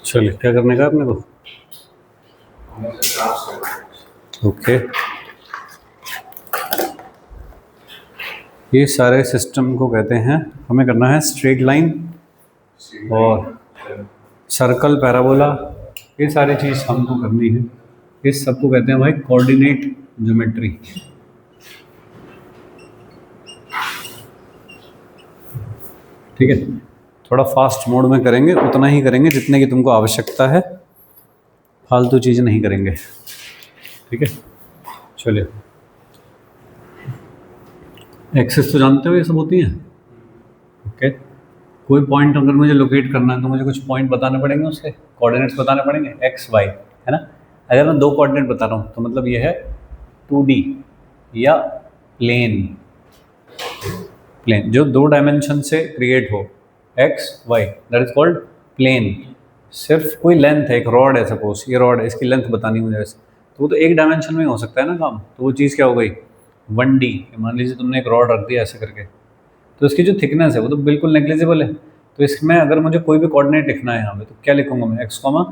चलिए, क्या करने का अपने को? ओके, ये सारे सिस्टम को कहते हैं, हमें करना है स्ट्रेट लाइन और सर्कल, पैराबोला, ये सारी चीज़ हमको करनी है। इस सबको कहते हैं भाई कोऑर्डिनेट ज्योमेट्री। ठीक है, थोड़ा फास्ट मोड में करेंगे, उतना ही करेंगे जितने की तुमको आवश्यकता है, फालतू चीज़ नहीं करेंगे। ठीक है, चलिए। एक्सेस तो जानते हो ये सब होती हैं। ओके, कोई पॉइंट अगर मुझे लोकेट करना है तो मुझे कुछ पॉइंट बताने पड़ेंगे, उसके कोऑर्डिनेट्स बताने पड़ेंगे, एक्स वाई, है ना। अगर मैं दो कोऑर्डिनेट बता रहा हूँ तो मतलब ये है 2D या प्लेन, प्लेन जो दो डायमेंशन से क्रिएट हो, x y, that is called plane. सिर्फ कोई लेंथ है, एक रॉड है, सपोज ये रॉड है, इसकी लेंथ बतानी मुझे ऐसे, तो वो तो एक डायमेंशन में ही हो सकता है ना काम। तो वो चीज़ क्या हो गई, 1D। मान लीजिए तुमने एक रॉड रख दिया ऐसे करके, तो इसकी जो थिकनेस है वो तो बिल्कुल नेग्लिजिबल है। तो इसमें अगर मुझे कोई भी कोऑर्डिनेट लिखना है यहाँ पे, तो क्या लिखूंगा मैं, एक्स कॉमा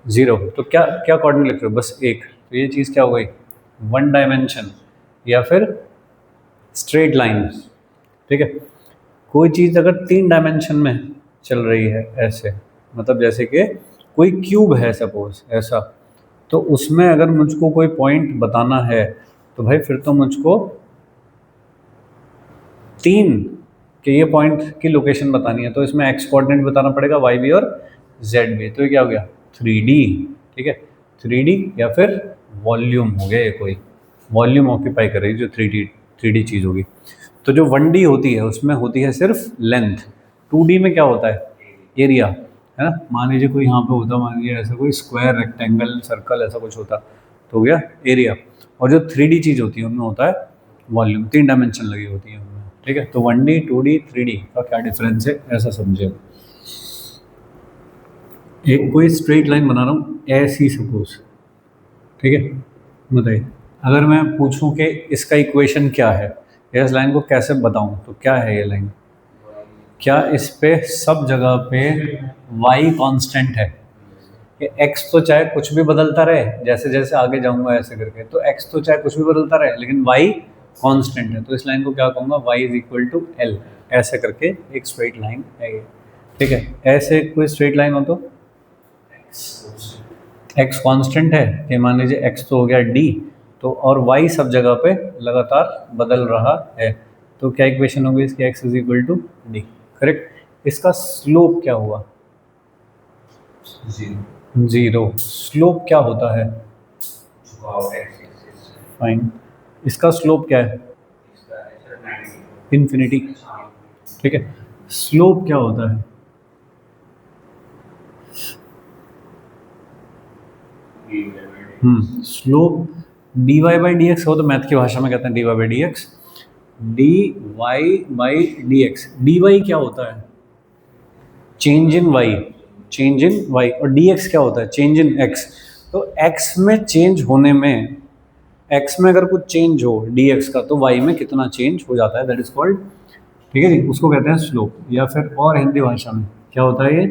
0। तो क्या क्या कोऑर्डिनेट लिख रहे हो, बस एक। तो ये चीज़ क्या हो गई, 1 डायमेंशन या फिर स्ट्रेट लाइन। ठीक है, कोई चीज़ अगर 3 डायमेंशन में चल रही है ऐसे, मतलब जैसे कि कोई क्यूब है सपोज ऐसा, तो उसमें अगर मुझको कोई पॉइंट बताना है तो भाई फिर तो मुझको 3 के ये पॉइंट की लोकेशन बतानी है, तो इसमें एक्स कोऑर्डिनेट बताना पड़ेगा, वाई भी और जेड भी। तो ये क्या हो गया, 3D। ठीक है, 3D या फिर वॉल्यूम हो गया, ये कोई वॉल्यूम ऑक्यूपाई कर रही है जो 3D चीज़ होगी। तो जो 1D होती है उसमें होती है सिर्फ लेंथ, 2D में क्या होता है, एरिया, है ना। मान लीजिए कोई यहाँ पे होता, मान लीजिए ऐसा कोई स्क्वायर, रेक्टेंगल, सर्कल ऐसा कुछ होता, तो हो गया एरिया। और जो 3D चीज़ होती है उनमें होता है वॉल्यूम, 3 डायमेंशन लगी होती है उनमें। ठीक है, तो 1D 2D 3D का क्या डिफरेंस है, ऐसा समझे। एक कोई स्ट्रेट लाइन बना रहा हूँ ऐसी सपोज, ठीक है, बताइए अगर मैं पूछूं कि इसका इक्वेशन क्या है, इस लाइन को कैसे बताऊं, तो क्या है ये लाइन, क्या इस पे सब जगह पे y कांस्टेंट है, कि x तो चाहे कुछ भी बदलता रहे, जैसे जैसे आगे जाऊंगा ऐसे करके, तो x तो चाहे कुछ भी बदलता रहे लेकिन y कांस्टेंट है, तो इस लाइन को क्या कहूँगा, y is equal to L, ऐसे करके एक स्ट्रेट लाइन है ये। ठीक है, ऐसे कोई स्ट्रेट लाइन हो तो x कांस्टेंट है, कि मान लीजिए x तो हो गया d, तो और y सब जगह पे लगातार बदल रहा है, तो क्या इक्वेशन होगी इसकी, x is equal to D. Correct. इसका स्लोप क्या हुआ, 0। स्लोप क्या होता है, फाइन। इसका स्लोप क्या है, इन्फिनिटी। ठीक है, स्लोप क्या होता है, slope dy by D x हो, तो मैथ की भाषा में कहते हैं dy by D x, dy by D x. dy क्या होता है, change in y, change in y, और dx क्या होता है, चेंज इन x। तो x में चेंज होने में, x में अगर कुछ चेंज हो dx का, तो y में कितना चेंज हो जाता है, दैट इज कॉल्ड, ठीक है जी, उसको कहते हैं स्लोप। या फिर और हिंदी भाषा में क्या होता है ये,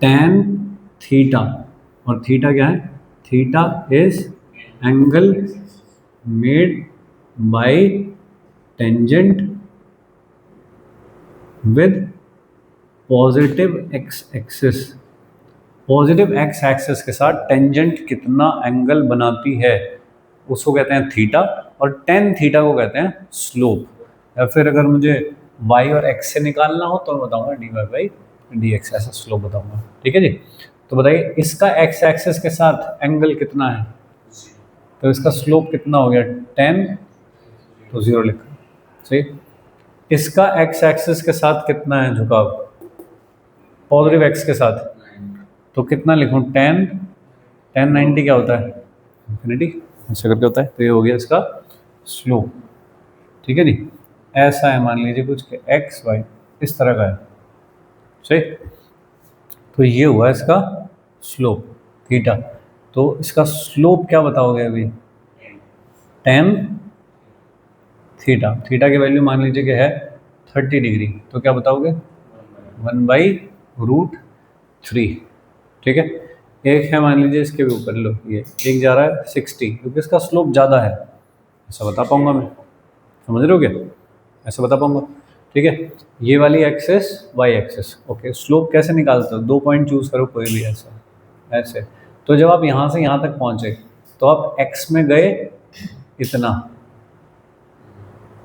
tan थीटा, और थीटा क्या है, theta is angle made by tangent with positive x axis. Positive x axis के साथ टेंजेंट कितना एंगल बनाती है उसको कहते हैं थीटा, और टेन थीटा को कहते हैं स्लोप। या फिर अगर मुझे y और x से निकालना हो तो मैं बताऊंगा dy बाई डी एक्स, ऐसा स्लोप बताऊंगा। ठीक है जी, तो बताइए इसका x एक्सिस के साथ एंगल कितना है, तो इसका स्लोप कितना हो गया, 10, तो 0 लिखा, सही। इसका x एक्सिस के साथ कितना है झुकाव, पॉजिटिव x के साथ, तो कितना लिखूं, 10, 10 90 क्या होता है, इन्फिनिटी, ऐसा करके होता है। तो ये हो गया इसका स्लोप। ठीक है जी, ऐसा है मान लीजिए कुछ एक्स वाई इस तरह का है, सही। तो ये हुआ इसका स्लोप थीटा। तो इसका स्लोप क्या बताओगे अभी, 10 थीटा, थीटा की वैल्यू मान लीजिए कि है 30 डिग्री, तो क्या बताओगे 1/√3, ठीक है। एक है मान लीजिए इसके भी ऊपर, लो ये एक जा रहा है 60, क्योंकि इसका स्लोप ज़्यादा है, ऐसा बता पाऊंगा मैं, समझ रहे हो क्या, ऐसा बता पाऊंगा, ठीक है। ये वाली axis y axis, okay. Slope कैसे निकालते हो, 2 पॉइंट चूज करो कोई भी ऐसा, ऐसे। तो जब आप यहाँ से यहाँ तक पहुँचे तो आप एक्स में गए इतना,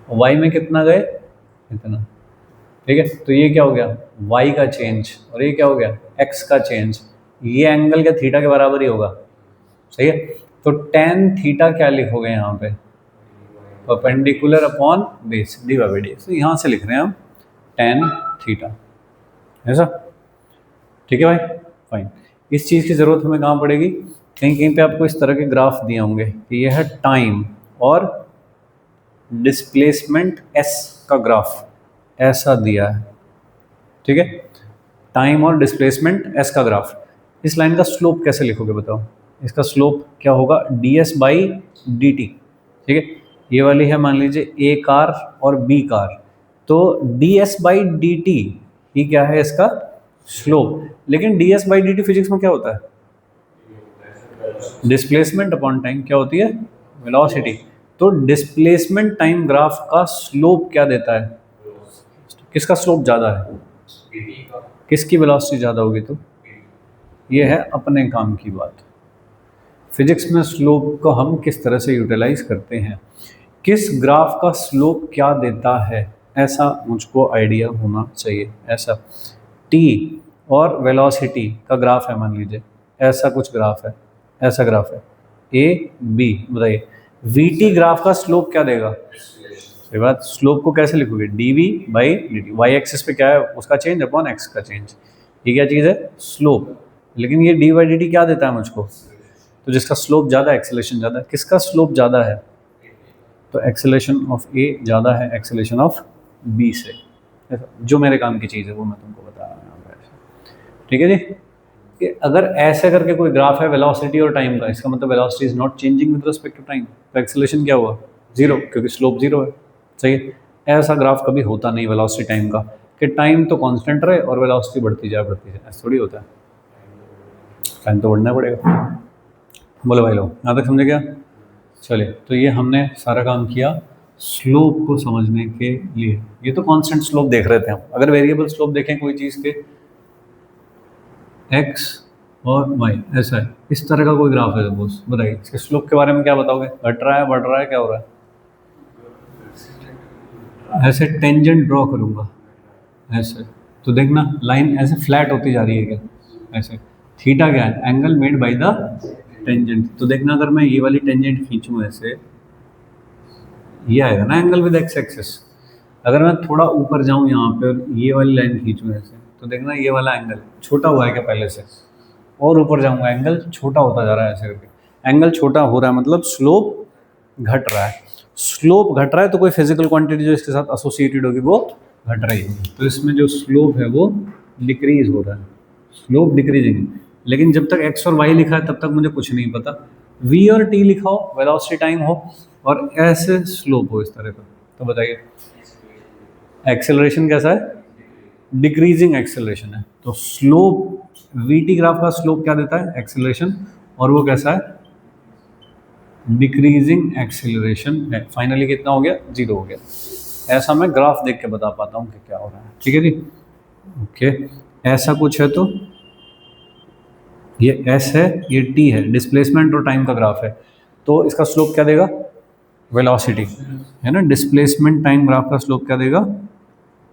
वाई में कितना गए इतना, ठीक है। तो ये क्या हो गया वाई का चेंज, और ये क्या हो गया एक्स का चेंज। ये एंगल क्या थीटा के बराबर ही होगा, सही है। तो टेन थीटा क्या लिखोगे यहाँ पे, perpendicular upon base, D by D. तो यहाँ से लिख रहे हैं हम टेन थीटा, ऐसा, ठीक है भाई, फाइन। इस चीज़ की ज़रूरत हमें कहाँ पड़ेगी, कहीं कहीं पे आपको इस तरह के ग्राफ दिए होंगे कि यह है टाइम और डिस्प्लेसमेंट एस का ग्राफ, ऐसा दिया है, ठीक है। टाइम और डिस्प्लेसमेंट एस का ग्राफ, इस लाइन का स्लोप कैसे लिखोगे बताओ, इसका स्लोप क्या होगा ds/dt, ठीक है। ये वाली है मान लीजिए ए कार और बी कार, तो ds/dt ही क्या है इसका स्लोप। लेकिन ds/dt फिजिक्स में क्या होता है, डिस्प्लेसमेंट अपॉन टाइम, क्या होती है वेलोसिटी। तो डिस्प्लेसमेंट टाइम ग्राफ का स्लोप क्या देता है, किसका स्लोप ज़्यादा है, किसकी वेलोसिटी ज़्यादा होगी, तो ये है अपने काम की बात। फिजिक्स में स्लोप को हम किस तरह से यूटिलाइज करते हैं, किस ग्राफ का स्लोप क्या देता है, ऐसा मुझको आइडिया होना चाहिए। ऐसा टी और वेलोसिटी का ग्राफ है मान लीजिए, ऐसा कुछ ग्राफ है, ऐसा ग्राफ है ए बी, बताइए वी टी ग्राफ का स्लोप क्या देगा। सही बात, स्लोप को कैसे लिखोगे dv/dt, वाई एक्सिस पे क्या है उसका चेंज अपॉन एक्स का चेंज, ये क्या चीज़ है स्लोप। लेकिन ये dy/dt क्या देता है मुझको, तो जिसका स्लोप ज़्यादा है एक्सेलरेशन ज़्यादा है, किसका स्लोप ज़्यादा है, तो एक्सेलरेशन ऑफ ए ज़्यादा है एक्सेलरेशन ऑफ बी से, जो मेरे काम की चीज़ है वो मैं तुमको बता रहा हूँ, ठीक है जी। कि अगर ऐसे करके कोई ग्राफ है वेलोसिटी और टाइम का, इसका मतलब velocity is not changing with respect to time, तो एक्सेलरेशन क्या हुआ जीरो, क्योंकि स्लोप जीरो है, सही है। ऐसा ग्राफ कभी होता नहीं वेलोसिटी टाइम का, कि टाइम तो कांस्टेंट रहे और वेलोसिटी बढ़ती जाए, ऐसा थोड़ी होता है, टाइम तो बढ़ना पड़ेगा। बोलो भाई लोग यहाँ तक समझे क्या, चलिए। तो ये हमने सारा काम किया स्लोप को समझने के लिए। ये तो कांस्टेंट स्लोप देख रहे थे हम, अगर वेरिएबल स्लोप देखें कोई चीज़ के एक्स और वाई, ऐसा है, इस तरह का कोई ग्राफ है सपोज, बताइए इसके स्लोप के बारे में क्या बताओगे, घट रहा है बढ़ रहा है क्या हो रहा है। ऐसे टेंजेंट ड्रॉ करूँगा ऐसे, तो देखना लाइन ऐसे फ्लैट होती जा रही है क्या, ऐसे। थीटा क्या है, angle made by the tangent. तो देखना अगर मैं ये वाली टेंजेंट खींचूँ ऐसे, ये आएगा ना एंगल विद एक्स एक्सिस। अगर मैं थोड़ा ऊपर जाऊँ यहाँ पे और ये वाली लाइन खींचूँ ऐसे, तो देखना ये वाला एंगल छोटा हुआ है क्या पहले से, और ऊपर जाऊँगा एंगल छोटा होता जा रहा है ऐसे करके। एंगल छोटा हो रहा है मतलब स्लोप घट रहा है, स्लोप घट रहा है तो कोई फिजिकल क्वांटिटी जो इसके साथ एसोसिएटेड होगी वो घट रही है। तो इसमें जो स्लोप है वो डिक्रीज हो रहा है, स्लोप डिक्रीजिंग। लेकिन जब तक एक्स और वाई लिखा है तब तक मुझे कुछ नहीं पता, वी और टी लिखा हो, वेलोसिटी टाइम हो और ऐसे स्लोप हो इस तरह का, तो बताइए एक्सेलरेशन कैसा है, डिक्रीजिंग एक्सेलरेशन है। तो स्लोप वी टी ग्राफ का स्लोप क्या देता है एक्सेलरेशन, और वो कैसा है डिक्रीजिंग एक्सेलरेशन है। फाइनली कितना हो गया, जीरो हो गया। ऐसा मैं ग्राफ देख के बता पाता हूँ कि क्या हो रहा है, ठीक है जी, ओके। ऐसा कुछ है तो ये एस है, ये टी है, डिस्प्लेसमेंट और टाइम का ग्राफ है, तो इसका स्लोप क्या देगा वेलोसिटी, है ना। डिस्प्लेसमेंट टाइम ग्राफ का स्लोप क्या देगा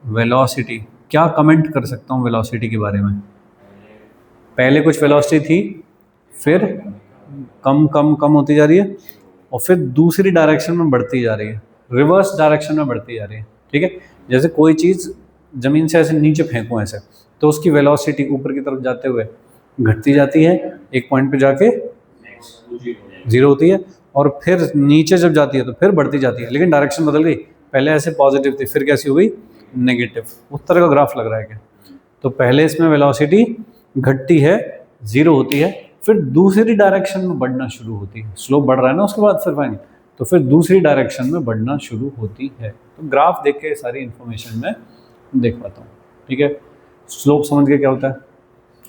वेलोसिटी। क्या कमेंट कर सकता हूँ वेलोसिटी के बारे में, पहले कुछ वेलोसिटी थी, फिर कम कम कम होती जा रही है, और फिर दूसरी डायरेक्शन में बढ़ती जा रही है, रिवर्स डायरेक्शन में बढ़ती जा रही है, ठीक है। जैसे कोई चीज़ ज़मीन से ऐसे नीचे फेंकूँ ऐसे, तो उसकी वेलोसिटी ऊपर की तरफ जाते हुए घटती जाती है, एक पॉइंट पे जाके जीरो होती है, और फिर नीचे जब जाती है तो फिर बढ़ती जाती है, लेकिन डायरेक्शन बदल गई, पहले ऐसे पॉजिटिव थी फिर कैसी हो गई नेगेटिव, उस तरह का ग्राफ लग रहा है क्या। तो पहले इसमें वेलोसिटी घटती है, जीरो होती है, फिर दूसरी डायरेक्शन में बढ़ना शुरू होती है, स्लोप बढ़ रहा है ना उसके बाद फिर फाइन, तो फिर दूसरी डायरेक्शन में बढ़ना शुरू होती है। तो ग्राफ देख के सारी इन्फॉर्मेशन मैं देख पाता हूँ। ठीक है, स्लोप समझ के क्या होता है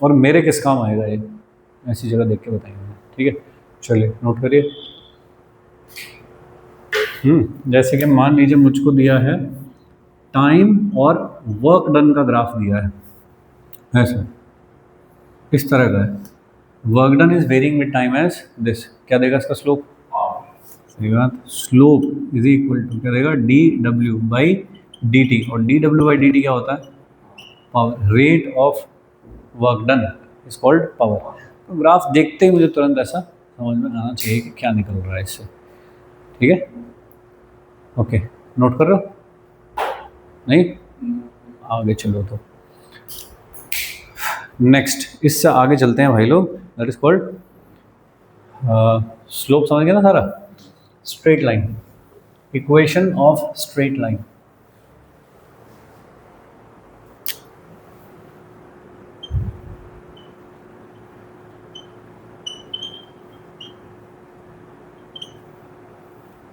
और मेरे किस काम आएगा ये, ऐसी जगह देख के बताएंगे। ठीक है, चलिए नोट करिए। जैसे कि मान लीजिए मुझको दिया है टाइम और वर्क डन का ग्राफ दिया है, ऐसा इस तरह का है। Work done is varying with time as this, क्या देगा इसका स्लोप? सही बात, स्लोप इज इक्वल टू क्या देगा? डी डब्ल्यू बाई डी टी, और डी डब्ल्यू बाई डी टी क्या होता है? Power, rate of work done is called power. तो ग्राफ देखते ही मुझे तुरंत ऐसा समझ में आना चाहिए कि क्या निकल रहा है इससे। ठीक है, ओके, नोट कर रहे हो? नहीं, आगे चलो। तो नेक्स्ट इससे आगे चलते हैं भाई लोग, दैट इज कॉल्ड स्लोप। समझ गए ना सारा? Straight line, equation of straight line.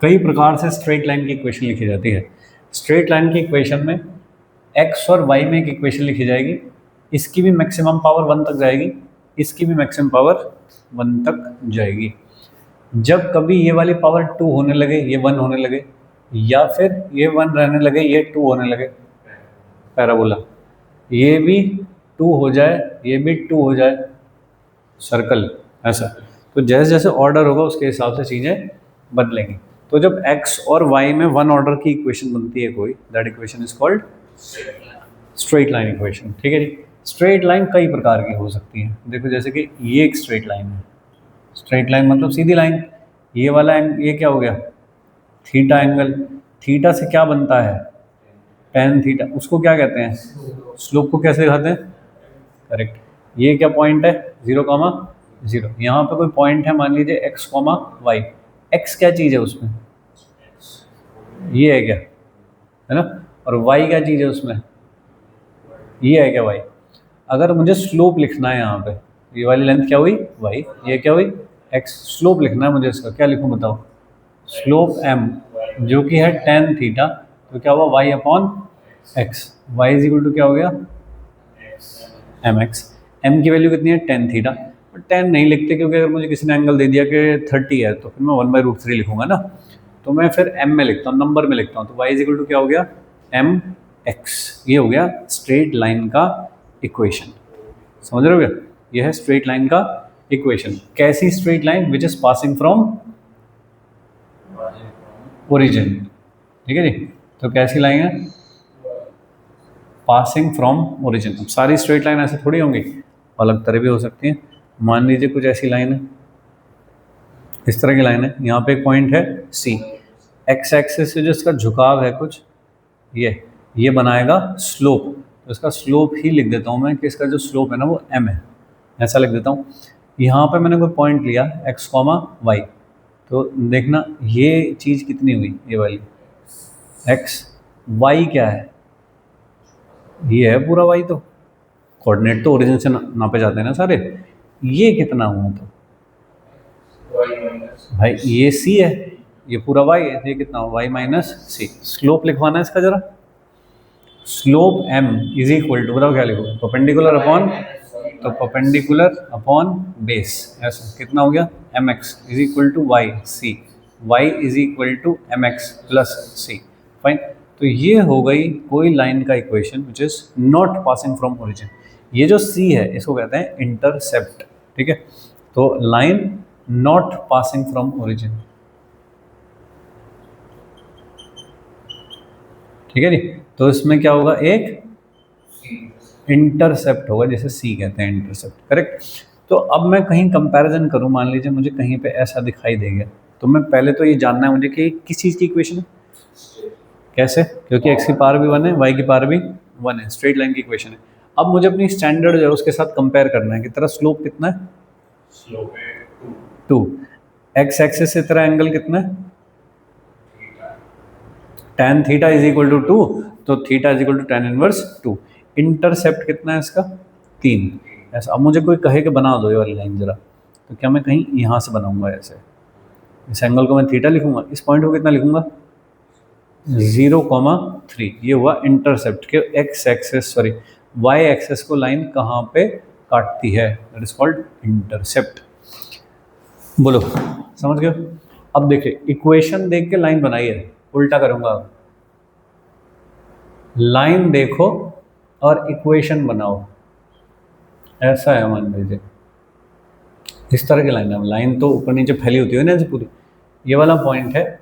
कई प्रकार से स्ट्रेट लाइन की इक्वेशन लिखी जाती है। स्ट्रेट लाइन की इक्वेशन में एक्स और वाई में एक इक्वेशन लिखी जाएगी, इसकी भी मैक्सिमम पावर 1 तक जाएगी, इसकी भी मैक्सिमम पावर 1 तक जाएगी। जब कभी ये वाली पावर 2 होने लगे, ये 1 होने लगे, या फिर ये 1 रहने लगे, ये 2 होने लगे, पैराबोला, ये भी 2 हो जाए, ये भी 2 हो जाए, सर्कल, ऐसा। तो जैसे जैसे ऑर्डर होगा उसके हिसाब से चीज़ें बदलेंगी। तो जब x और y में 1 ऑर्डर की इक्वेशन बनती है कोई, that equation is called straight line equation. ठीक है जी। स्ट्रेट लाइन कई प्रकार की हो सकती है। देखो जैसे कि ये एक स्ट्रेट लाइन है, स्ट्रेट लाइन मतलब सीधी लाइन। ये वाला ये क्या हो गया? Theta angle. थीटा से क्या बनता है? Tan theta. उसको क्या कहते हैं? स्लोप को कैसे दिखाते हैं? करेक्ट। ये क्या पॉइंट है? 0,0। यहाँ पे कोई पॉइंट है, मान लीजिए x, y। x क्या चीज़ है उसमें? ये है क्या, है ना? और y क्या चीज़ है उसमें? ये है क्या y? अगर मुझे स्लोप लिखना है यहाँ पे, ये वाली लेंथ क्या हुई? y, ये क्या हुई? x। स्लोप लिखना है मुझे, इसका क्या लिखूँ बताओ? स्लोप m, जो कि है tan थीटा, तो क्या हुआ? y upon x। y is equal to क्या हो गया? mx। m की वैल्यू कितनी है? tan theta. और tan नहीं लिखते क्योंकि अगर मुझे किसी ने एंगल दे दिया कि 30 है, तो फिर मैं 1/√3 लिखूंगा ना, तो मैं फिर m में लिखता हूँ, नंबर में लिखता हूँ। तो y इज इक्वल टू क्या हो गया? mx। ये हो गया स्ट्रेट लाइन का इक्वेशन। समझ रहे हो क्या? ये है स्ट्रेट लाइन का इक्वेशन। कैसी straight line? Which is passing from origin. ठीक है जी। तो कैसी लाइन है? Passing from origin. अब सारी स्ट्रेट लाइन ऐसे थोड़ी होंगी, अलग तरह भी हो सकती हैं। मान लीजिए कुछ ऐसी लाइन है, इस तरह की लाइन है, यहाँ पे एक पॉइंट है C, एक्स एक्सिस से जो इसका झुकाव है कुछ, ये बनाएगा स्लोप। तो इसका स्लोप ही लिख देता हूँ मैं कि इसका जो स्लोप है ना वो m है, ऐसा लिख देता हूँ। यहाँ पे मैंने कोई पॉइंट लिया x, y, तो देखना ये चीज़ कितनी हुई, ये वाली x, y क्या है? ये है पूरा y। तो कोऑर्डिनेट तो ओरिजिन से नापे जाते हैं ना सारे। ये कितना हुआ? तो भाई ये c है, ये पूरा y है, ये कितना हुआ? y माइनस सी। स्लोप लिखवाना है इसका जरा। Slope m is equal to, बताओ क्या लिखोगे? परपेंडिकुलर अपॉन, तो परपेंडिकुलर अपॉन बेस, ऐसा कितना हो गया? mx is equal to y c, y is equal to mx plus c। Fine. तो ये हो गई कोई लाइन का equation which is not passing from origin. ये जो c है इसको कहते हैं इंटरसेप्ट। ठीक है, तो line not passing from origin. ठीक है जी। तो इसमें क्या होगा? एक इंटरसेप्ट होगा, जैसे सी कहते हैं इंटरसेप्ट। करेक्ट। तो अब मैं कहीं कंपैरिजन करूं, मान लीजिए मुझे कहीं पे ऐसा दिखाई दे गया, तो मैं पहले तो ये जानना है मुझे कि किस चीज़ की इक्वेशन है। कैसे? क्योंकि एक्स की पावर भी 1 है, वाई की पावर भी 1 है, स्ट्रेट लाइन की इक्वेशन है। अब मुझे अपनी स्टैंडर्ड जो है उसके साथ कंपेयर करना है कि तेरा स्लोप कितना है? स्लोप है 2। एक्स एक्सिस से तेरा एंगल कितना है? tan theta is equal to 2, तो theta is equal to tan inverse 2। Intercept कितना है इसका? 3। ऐसा। अब मुझे कोई कहे कि बना दो ये वाली लाइन जरा, तो क्या मैं कहीं यहाँ से बनाऊंगा ऐसे, इस एंगल को मैं थीटा लिखूंगा, इस पॉइंट को कितना लिखूंगा 0,3। ये हुआ इंटरसेप्ट के x axis sorry y axis को लाइन कहाँ पे काटती है, दैट इज कॉल्ड इंटरसेप्ट। बोलो समझ गए? अब देखिए इक्वेशन देख के लाइन बनाई है, उल्टा करूंगा अब। लाइन देखो और इक्वेशन बनाओ, ऐसा है मान लीजिए इस तरह की लाइन है। लाइन तो ऊपर नीचे फैली होती है ना ऐसे पूरी, ये वाला पॉइंट है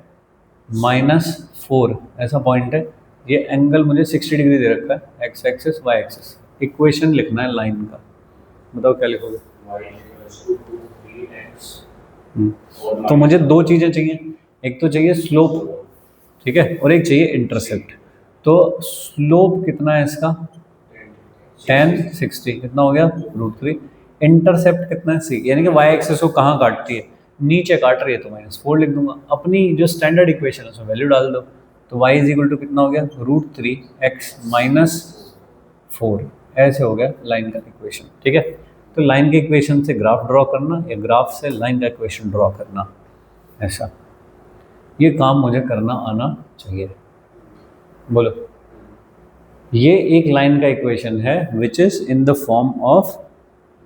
-4 ऐसा पॉइंट है। ये एंगल मुझे 60 डिग्री दे रखा है, x axis y axis. Equation लिखना है लाइन का, बताओ क्या लिखोगे? तो मुझे दो चीज़ें चाहिए, एक तो चाहिए स्लोप, ठीक है, और एक चाहिए इंटरसेप्ट। तो स्लोप कितना है इसका 1060 कितना हो गया √3। इंटरसेप्ट कितना है c, यानी कि वाई एक्सिस को कहाँ काटती है, नीचे काट रही है, तो -4 लिख दूंगा। अपनी जो स्टैंडर्ड इक्वेशन है उसमें वैल्यू डाल दो, तो y इज इक्वल टू कितना हो गया √3x -4। ऐसे हो गया लाइन का इक्वेशन, ठीक है। तो लाइन के इक्वेशन से ग्राफ ड्रॉ करना या ग्राफ से लाइन का इक्वेशन ड्रॉ करना, ऐसा ये काम मुझे करना आना चाहिए। बोलो, ये एक लाइन का इक्वेशन है which is in the form of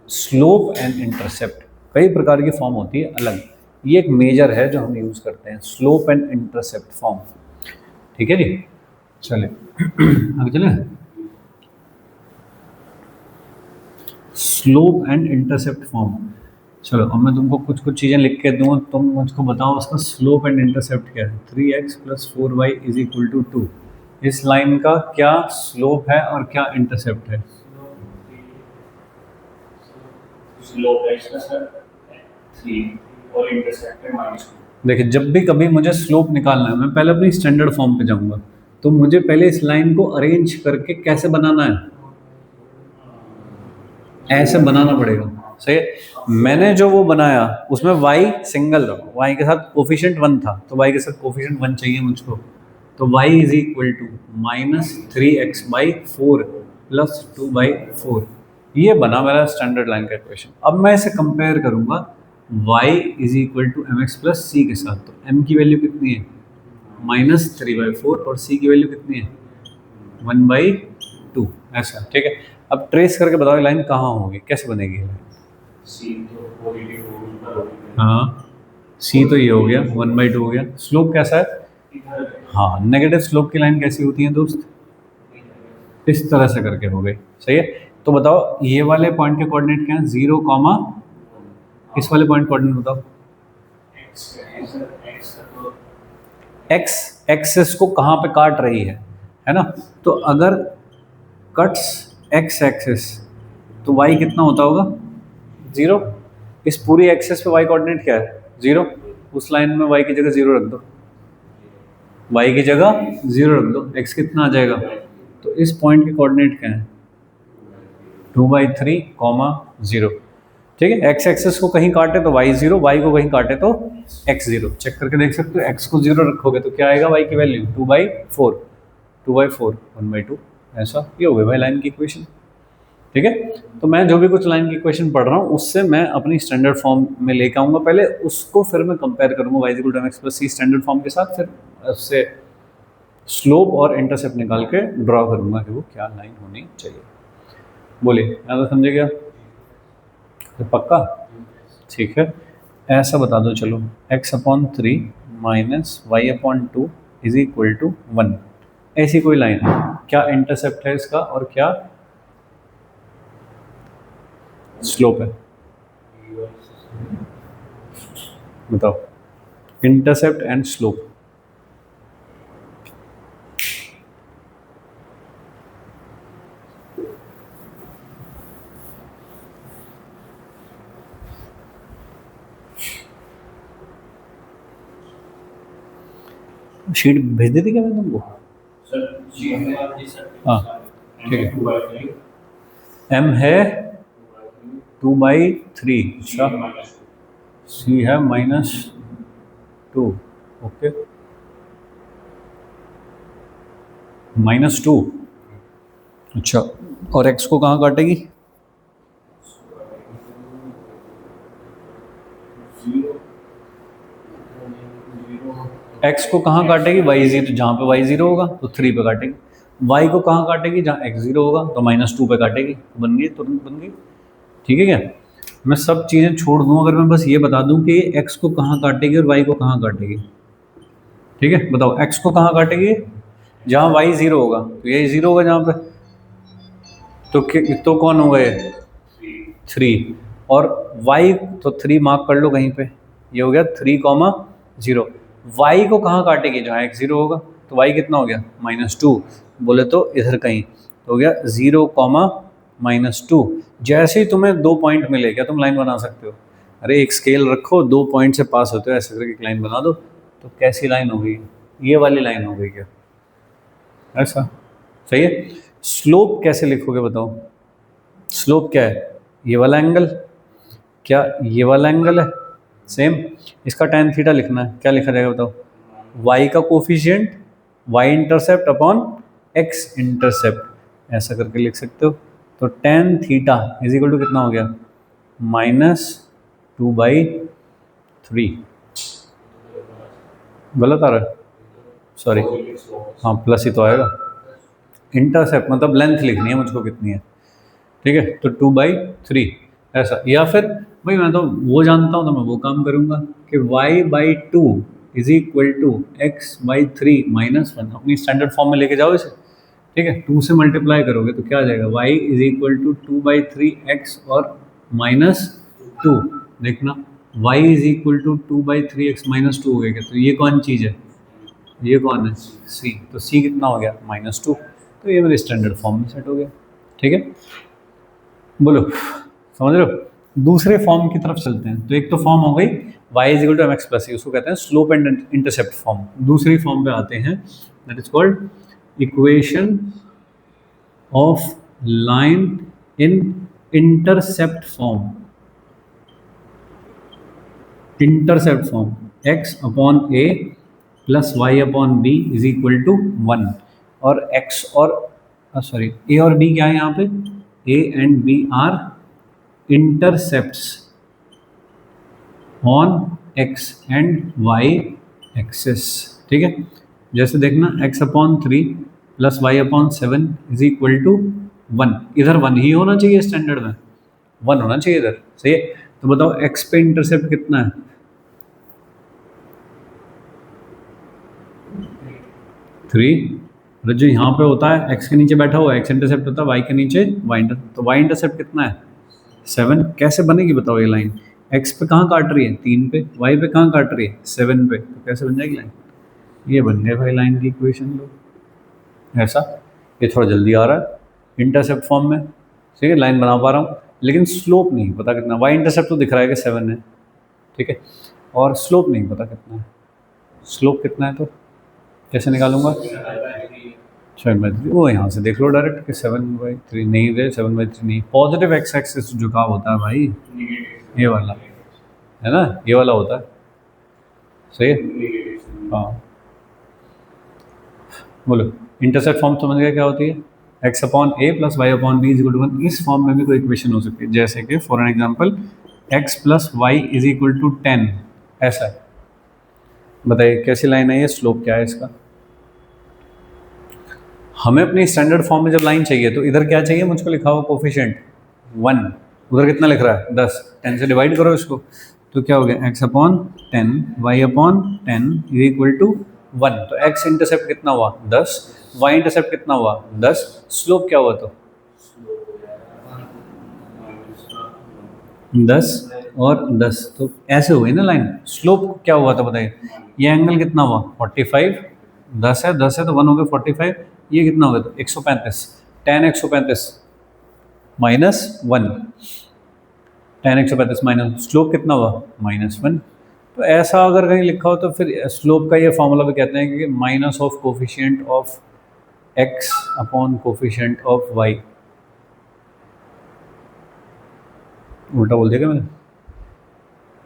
slope and intercept. कई प्रकार की फॉर्म होती है अलग, ये एक मेजर है जो हम यूज करते हैं, स्लोप एंड इंटरसेप्ट फॉर्म, ठीक है जी। चले आगे चले, स्लोप एंड इंटरसेप्ट फॉर्म। चलो अब मैं तुमको कुछ कुछ चीज़ें लिख के दूँ, तुम मुझको बताओ उसका स्लोप एंड इंटरसेप्ट क्या है। 3x + 4y = 2, इस लाइन का क्या स्लोप है और क्या इंटरसेप्ट है? स्लोप है इसका सर 3 और इंटरसेप्ट है -2। देखिए जब भी कभी मुझे स्लोप निकालना है, मैं पहले अपनी स्टैंडर्ड फॉर्म पे जाऊंगा। तो मुझे पहले इस लाइन को अरेंज करके कैसे बनाना है, ऐसे बनाना पड़ेगा, सही है। मैंने जो वो बनाया उसमें y सिंगल था, y के साथ कोफिशिएंट 1 था, तो y के साथ कोफिशिएंट 1 चाहिए मुझको। तो y is equal to -3x/4 + 2/4, ये बना मेरा स्टैंडर्ड लाइन का इक्वेशन। अब मैं इसे कंपेयर करूंगा y is equal to mx + c के साथ। तो m की वैल्यू कितनी है -3/4 और c की वैल्यू कितनी है 1/2, ऐसा, ठीक है। अब ट्रेस करके बताओ लाइन कहाँ होगी, कैसे बनेगी? हाँ सी तो ये हो गया 1/2 हो गया। स्लोप कैसा है? हाँ नेगेटिव स्लोप की लाइन कैसी होती है दोस्त, इस तरह से करके हो गई, सही है। तो बताओ ये वाले पॉइंट के कोऑर्डिनेट क्या है 0, इस वाले पॉइंट कोऑर्डिनेट बताओ। एक्स एक्सिस को कहाँ पे काट रही है ना। तो अगर कट्स एक्स एक्सिस तो y कितना होता होगा 0। इस पूरी एक्सिस पे y कोऑर्डिनेट क्या है 0, उस लाइन में y की जगह 0 रख दो, y की जगह 0 रख दो, x कितना आ जाएगा। तो इस पॉइंट के कोऑर्डिनेट क्या है 2/3, 0, ठीक है। x एक्सिस को कहीं काटे तो y 0, y को कहीं काटे तो x 0। चेक करके देख सकते हो, x को 0 रखोगे तो क्या आएगा y की वैल्यू 2/4, 1/2, ऐसा ये हो गया भाई लाइन की इक्वेशन, ठीक है। तो मैं जो भी कुछ लाइन की इक्वेशन पढ़ रहा हूँ उससे मैं अपनी स्टैंडर्ड फॉर्म में लेके आऊँगा पहले उसको, फिर मैं कंपेयर करूँगा y = mx + c standard form के साथ, फिर उससे स्लोप और इंटरसेप्ट निकाल के ड्रॉ करूँगा कि वो क्या लाइन होनी चाहिए। बोलिए यहाँ तो समझे क्या? तो पक्का ठीक है, ऐसा बता दो चलो x/3 - y/2 = 1, ऐसी कोई लाइन है, क्या इंटरसेप्ट है इसका और क्या स्लोप है? बताओ इंटरसेप्ट एंड स्लोप। शीट भेज दी थी क्या मैंने तुमको? हाँ ठीक है, m है 2/3, अच्छा c है -2, ओके -2, अच्छा। और x को कहाँ काटेगी? एक्स को कहाँ काटेगी, वाई जीरो, जहाँ पे वाई जीरो होगा तो 3 पे काटेगी। वाई को कहाँ काटेगी, जहाँ एक्स जीरो होगा तो -2 पे काटेगी। बन गई, तुरंत बन गई। ठीक है क्या? मैं सब चीज़ें छोड़ दूँ, अगर मैं बस ये बता दूँ कि एक्स को कहाँ काटेगी और वाई को कहाँ काटेगी। ठीक है, बताओ एक्स को कहाँ काटेगी, जहाँ वाई जीरो होगा, तो यही जीरो होगा जहाँ पे, तो कौन होगा ये, 3। और y तो 3 मार्क कर लो कहीं पे, ये हो गया 3,0। y को कहाँ काटेगी, जहाँ x जीरो होगा, तो y कितना हो गया, -2। बोले तो इधर कहीं, तो हो गया 0,-2। जैसे ही तुम्हें 2 पॉइंट मिले, क्या तुम लाइन बना सकते हो? अरे एक स्केल रखो, 2 पॉइंट से पास होते हो, ऐसे करके एक लाइन बना दो। तो कैसी लाइन हो गई, ये वाली लाइन हो गई क्या, ऐसा? सही है। स्लोप कैसे लिखोगे बताओ? स्लोप क्या है, ये वाला एंगल, क्या ये वाला एंगल है, सेम। इसका tan थीटा लिखना है, क्या लिखा जाएगा बताओ? y का coefficient y intercept upon x intercept, ऐसा करके लिख सकते हो। तो tan theta is equal to कितना हो गया, -2/3। गलत आ रहा है, सॉरी, हाँ प्लस ही तो आएगा। इंटरसेप्ट मतलब लेंथ लिखनी है मुझको कितनी है। ठीक है, तो 2/3 ऐसा। या फिर भाई मैं तो वो जानता हूँ, तो मैं वो काम करूँगा कि y/2 is equal to x/3 -1। अपनी स्टैंडर्ड फॉर्म में लेके जाओ इसे। ठीक है, 2 से मल्टीप्लाई करोगे तो क्या आ जाएगा, y is equal to 2/3x और -2। देखना, y is equal to 2/3x -2 हो गया क्या? तो ये कौन चीज़ है, ये कौन है, c। तो c कितना हो गया, -2। तो ये मेरे स्टैंडर्ड फॉर्म में सेट हो गया। ठीक है, बोलो समझ रहे हो? दूसरे फॉर्म की तरफ चलते हैं। तो एक तो फॉर्म हो गई y is equal to mx plus c, उसको कहते हैं स्लोप एंड इंटरसेप्ट फॉर्म। दूसरी फॉर्म पे आते हैं, that is called equation of line in intercept form. Intercept form, x upon a plus y upon b is equal to 1। और x और sorry a और b क्या है यहाँ पे, a and b are intercepts on x and y axis। ठीक है, जैसे देखना x upon 3 plus y upon 7 is equal to 1। इधर 1 ही होना चाहिए, स्टैंडर्ड में 1 होना चाहिए इधर। सही है, तो बताओ x पे इंटरसेप्ट कितना है, 3। और जो यहाँ पे होता है x के नीचे बैठा हुआ x इंटरसेप्ट होता है, y के नीचे y इंटरसेप्ट, तो y इंटरसेप्ट कितना है, 7। कैसे बनेगी बताओ ये लाइन, x पे कहाँ काट रही है, 3 पे, y पे कहाँ काट रही है, 7 पे, तो कैसे बन जाएगी लाइन? ये बन गया भाई लाइन की इक्वेशन लो, ऐसा। ये थोड़ा जल्दी आ रहा है इंटरसेप्ट फॉर्म में। ठीक है, लाइन बना पा रहा हूँ, लेकिन स्लोप नहीं पता कितना। y इंटरसेप्ट तो दिख रहा है कि 7 है, ठीक है, और स्लोप नहीं पता कितना है। स्लोप कितना है तो कैसे निकालूंगा, 7/3। वो यहाँ से देख लो डायरेक्ट कि 7/3 नहीं है, 7/3 नहीं। पॉजिटिव एक्स एक्सिस झुकाव होता है भाई, ये वाला है ना, ये वाला होता है। सही है, हाँ। बोलो, इंटरसेप्ट फॉर्म समझ गया क्या होती है, x upon a plus y upon b is equal to 1। इस फॉर्म में भी कोई इक्वेशन हो सकती है, जैसे कि for an example x plus y is equal to 10, ऐसा है। बताइए कैसी लाइन है ये, स्लोप क्या है इसका? हमें अपनी स्टैंडर्ड फॉर्म में जब लाइन चाहिए तो इधर क्या चाहिए मुझको, लिखा हुआ कोफिशिएंट 1। उधर कितना लिख रहा है, 10। 10 से डिवाइड करो इसको, तो क्या हो गया, x upon 10 y upon 10 is equal to 1। तो x इंटरसेप्ट कितना हुआ, 10। y इंटरसेप्ट कितना हुआ, 10। स्लोप क्या हुआ तो 10 और 10, तो ऐसे हुई ना लाइन। स्लोप क्या हुआ था बताइए, ये एंगल कितना हुआ, 45। 10 है, 10 है तो 1 हो गया 45। ये कितना हो गया तो 135। tan 135 -1, tan 135 माइनस, स्लोप कितना हुआ, -1। तो ऐसा अगर कहीं लिखा हो तो फिर स्लोप का ये फॉर्मूला भी कहते हैं कि minus of coefficient of x upon coefficient of y। उल्टा बोल दिया क्या मैंने?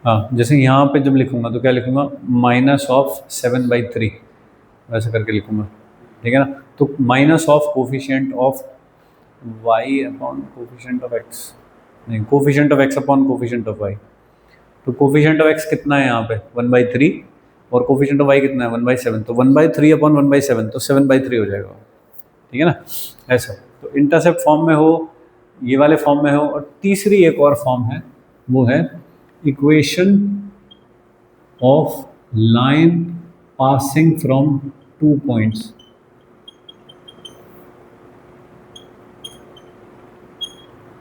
हाँ, जैसे यहाँ पे जब लिखूंगा तो क्या लिखूंगा, माइनस ऑफ 7/3, वैसे करके लिखूंगा। ठीक है ना, तो minus of coefficient of y upon coefficient of x, नहीं coefficient of x upon coefficient of y। तो कोफिशिएंट ऑफ x कितना है यहाँ पे, 1/3, और कोफिशिएंट ऑफ y कितना है 1/7, तो 1/3 अपॉन 1/7 तो 7/3 हो जाएगा, ठीक है ना। ऐसा तो इंटरसेप्ट फॉर्म में हो, ये वाले फॉर्म में हो, और तीसरी एक और फॉर्म है, वो है equation of line passing from 2 points.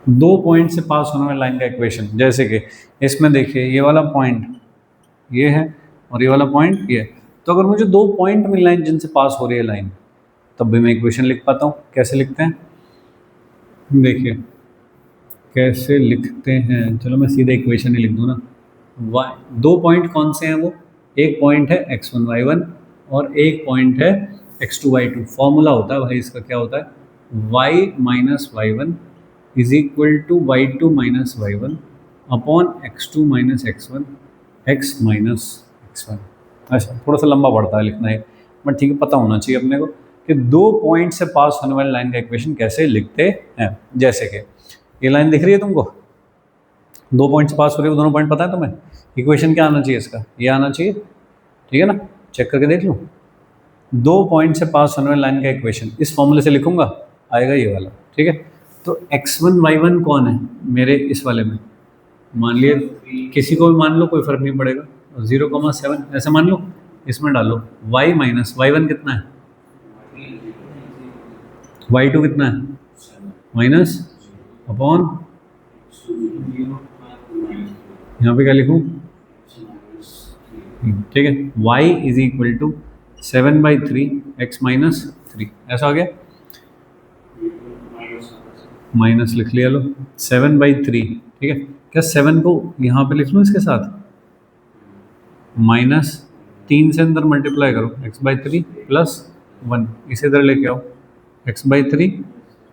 दो पॉइंट से पास होने वाली लाइन का इक्वेशन, जैसे कि इसमें देखिए ये वाला पॉइंट ये है और ये वाला पॉइंट ये है, तो अगर मुझे दो पॉइंट मिल रहे हैं जिनसे पास हो रही है लाइन, तब भी मैं इक्वेशन लिख पाता हूँ। कैसे लिखते हैं, देखिए कैसे लिखते हैं, चलो मैं सीधे इक्वेशन ही लिख दूँ ना। दो पॉइंट कौन से हैं वो, एक पॉइंट है x1 y1 और एक पॉइंट है x2 y2। फॉर्मूला होता है भाई इसका, क्या होता है y minus y1 is equal to y2 minus y1 upon x2 minus x1 x minus x1। अच्छा थोड़ा सा लंबा पड़ता है लिखना है, बट ठीक है, पता होना चाहिए अपने को कि दो पॉइंट से पास होने वाली लाइन का इक्वेशन कैसे लिखते हैं। जैसे कि ये लाइन दिख रही है तुमको, दो पॉइंट से पास हो रही है, वो दोनों पॉइंट पता है तुम्हें, इक्वेशन क्या आना चाहिए इसका, ये आना चाहिए, ठीक है ना, चेक करके देख लो। दो पॉइंट से पास होने वाली लाइन का इक्वेशन इस फॉर्मूले से लिखूंगा, आएगा ये वाला, ठीक है। तो x1 y1 कौन है मेरे इस वाले में, मान लिए किसी को भी मान लो, कोई फर्क नहीं पड़ेगा, 0,7 ऐसे मान लो, इसमें डालो y माइनस y1 कितना है, y2 कितना है माइनस अपॉन, यहाँ पे क्या लिखूँ, ठीक है, y is equal to 7/3 x minus 3, ऐसा हो गया, माइनस लिख लिया लो 7/3, ठीक है। क्या 7 को यहाँ पे लिख लूँ इसके साथ, माइनस 3 से अंदर मल्टीप्लाई करो x/3 प्लस 1, इसे इधर लेके आओ x/3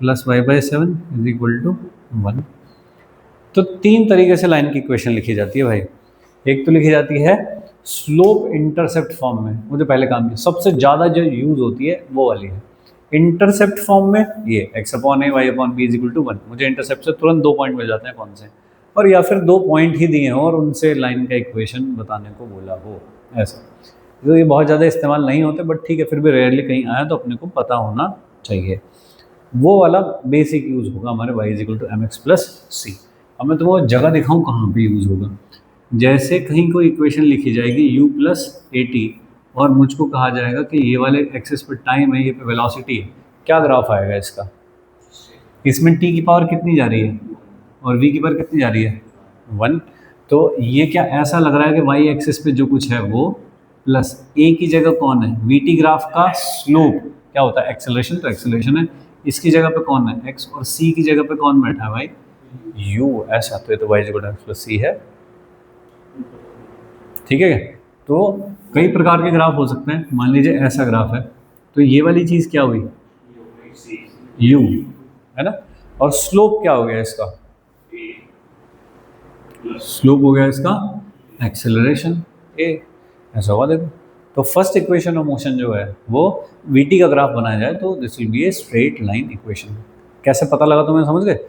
plus y/7 is equal to 1। तो तीन तरीके से लाइन की इक्वेशन लिखी जाती है भाई। एक तो लिखी जाती है स्लोप इंटरसेप्ट फॉर्म में, मुझे पहले काम किया, सबसे ज़्यादा जो यूज़ होती है वो वाली है। इंटरसेप्ट फॉर्म में ये x upon a y upon b is equal to 1, मुझे इंटरसेप्ट से तुरंत दो पॉइंट मिल जाते हैं, कौन से, और या फिर दो पॉइंट ही दिए हों और उनसे लाइन का इक्वेशन बताने को बोला हो, ऐसा। तो ये बहुत ज़्यादा इस्तेमाल नहीं होते, बट ठीक है, फिर भी रेयरली कहीं आया तो अपने को पता होना चाहिए। वो वाला बेसिक यूज़ होगा हमारे y is equal to mx plus c. अब मैं तुम्हें जगह दिखाऊँ कहाँ पे यूज़ होगा, जैसे कहीं कोई इक्वेशन लिखी जाएगी u प्लस AT और मुझको कहा जाएगा कि ये वाले एक्सिस पे टाइम है, ये पे वेलोसिटी है, क्या ग्राफ आएगा इसका, इसमें t की पावर कितनी जा रही है और v की पावर कितनी जा रही है 1, तो ये क्या ऐसा लग रहा है कि y एक्सिस पे जो कुछ है वो प्लस a की जगह कौन है, vt ग्राफ का स्लोप क्या होता है एक्सेलरेशन, तो एक्सेलरेशन है, इसकी जगह पे कौन है x और c की जगह पे कौन बैठा है भाई u, ऐसा। तो ये तो y equal to mx plus c है, ठीक है। तो कई प्रकार के ग्राफ हो सकते हैं, मान लीजिए ऐसा ग्राफ है, तो ये वाली चीज़ क्या हुई u, है ना, और स्लोप क्या हो गया इसका, स्लोप हो गया इसका एक्सेलरेशन a, ऐसा होगा। देखो तो फर्स्ट इक्वेशन ऑफ मोशन जो है वो vt का ग्राफ बनाया जाए तो this will be a straight line equation. कैसे पता लगा तुम्हें, समझ गए,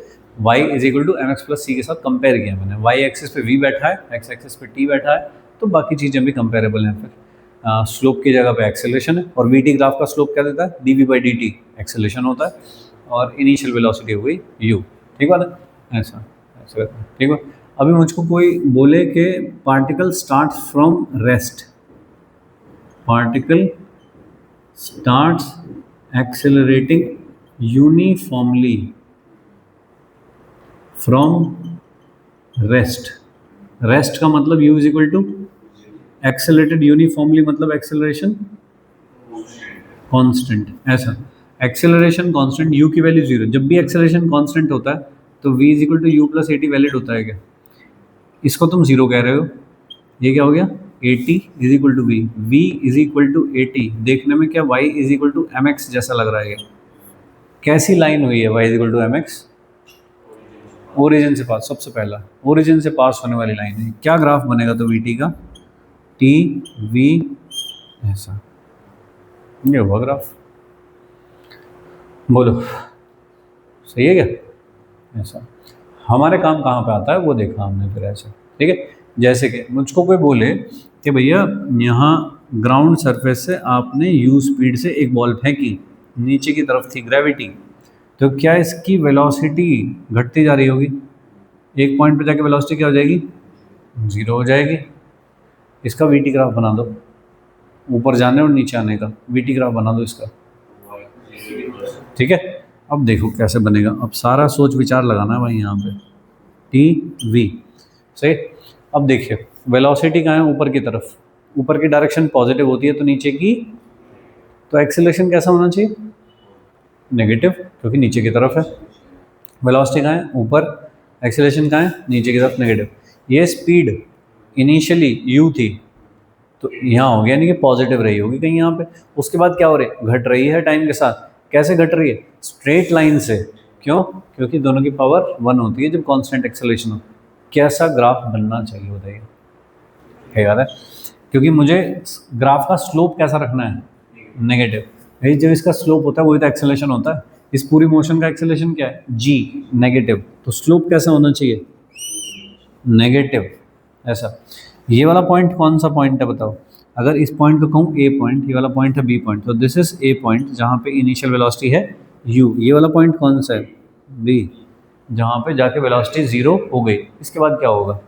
y is equal to mx plus c के साथ कंपेयर किया मैंने, y एक्सिस पे v बैठा है, x एक्सिस पे t बैठा है, तो बाकी चीज़ें भी कंपेरेबल हैं। फिर स्लोप की जगह पे एक्सेलरेशन है, और vt ग्राफ का स्लोप क्या देता है dv/dt एक्सेलरेशन होता है, और इनिशियल वेलोसिटी हो गई u, ठीक है ना, ऐसा ऐसा, ठीक है। अभी मुझको कोई बोले कि particle start from rest, particle starts accelerating uniformly from rest, rest का मतलब u is equal to accelerated uniformly, मतलब एक्सेलरेशन कांस्टेंट, ऐसा, एक्सेलरेशन कांस्टेंट, u की वैल्यू 0, जब भी एक्सेलरेशन कांस्टेंट होता है तो v is equal to u plus AT valid होता है क्या, इसको तुम 0 कह रहे हो, ये क्या हो गया AT is equal to v is equal to AT, देखने में क्या y is equal to mx जैसा लग रहा है, कैसी लाइन हुई है y is equal to mx, origin से पास, सबसे पहला ओरिजिन से पास होने वाली लाइन है, क्या ग्राफ बनेगा तो vt का t v, ऐसा, ये हुआ ग्राफ, बोलो सही है क्या, ऐसा। हमारे काम कहाँ पे आता है वो देखा हमने फिर, ऐसा, ठीक है। जैसे कि मुझको कोई बोले कि भैया यहाँ ग्राउंड सरफेस से आपने यू स्पीड से एक बॉल फेंकी, नीचे की तरफ थी ग्रेविटी, तो क्या इसकी वेलोसिटी घटती जा रही होगी? एक पॉइंट पे जाके वेलोसिटी क्या हो जाएगी? जीरो हो जाएगी। इसका वीटी ग्राफ बना दो, ऊपर जाने और नीचे आने का वीटी ग्राफ बना दो इसका। ठीक है, अब देखो कैसे बनेगा। अब सारा सोच विचार लगाना है भाई यहाँ पे। टी वी सही। अब देखिए वेलोसिटी कहाँ है? ऊपर की तरफ। ऊपर की डायरेक्शन पॉजिटिव होती है, तो नीचे की, तो एक्सेलरेशन कैसा होना चाहिए? नेगेटिव, क्योंकि नीचे की तरफ है। वेलोसिटी कहाँ है? ऊपर। एक्सेलरेशन कहाँ है? नीचे की तरफ, नेगेटिव। ये स्पीड इनिशियली यू थी, तो यहाँ हो गया, यानी कि पॉजिटिव रही होगी कहीं यहाँ पे। उसके बाद क्या हो रही है? घट रही है टाइम के साथ। कैसे घट रही है? स्ट्रेट लाइन से। क्यों? क्योंकि दोनों की पावर 1 होती है जब कांस्टेंट एक्सेलरेशन हो। कैसा ग्राफ बनना चाहिए बताइए? है याद है? क्योंकि मुझे ग्राफ का स्लोप कैसा रखना है? नेगेटिव। भाई जब इसका स्लोप होता है वही तो एक्सेलरेशन होता है। इस पूरी मोशन का एक्सेलरेशन क्या है? जी, नेगेटिव। तो स्लोप कैसा होना चाहिए? नेगेटिव। ऐसा। ये वाला पॉइंट कौन सा पॉइंट है बताओ? अगर इस पॉइंट को कहूँ ए पॉइंट, ये वाला पॉइंट है बी पॉइंट, तो दिस इज ए पॉइंट जहाँ पे इनिशियल वेलोसिटी है यू। ये वाला पॉइंट कौन सा है? बी, जहाँ पे जाके वेलोसिटी जीरो हो गई। इसके बाद क्या होगा?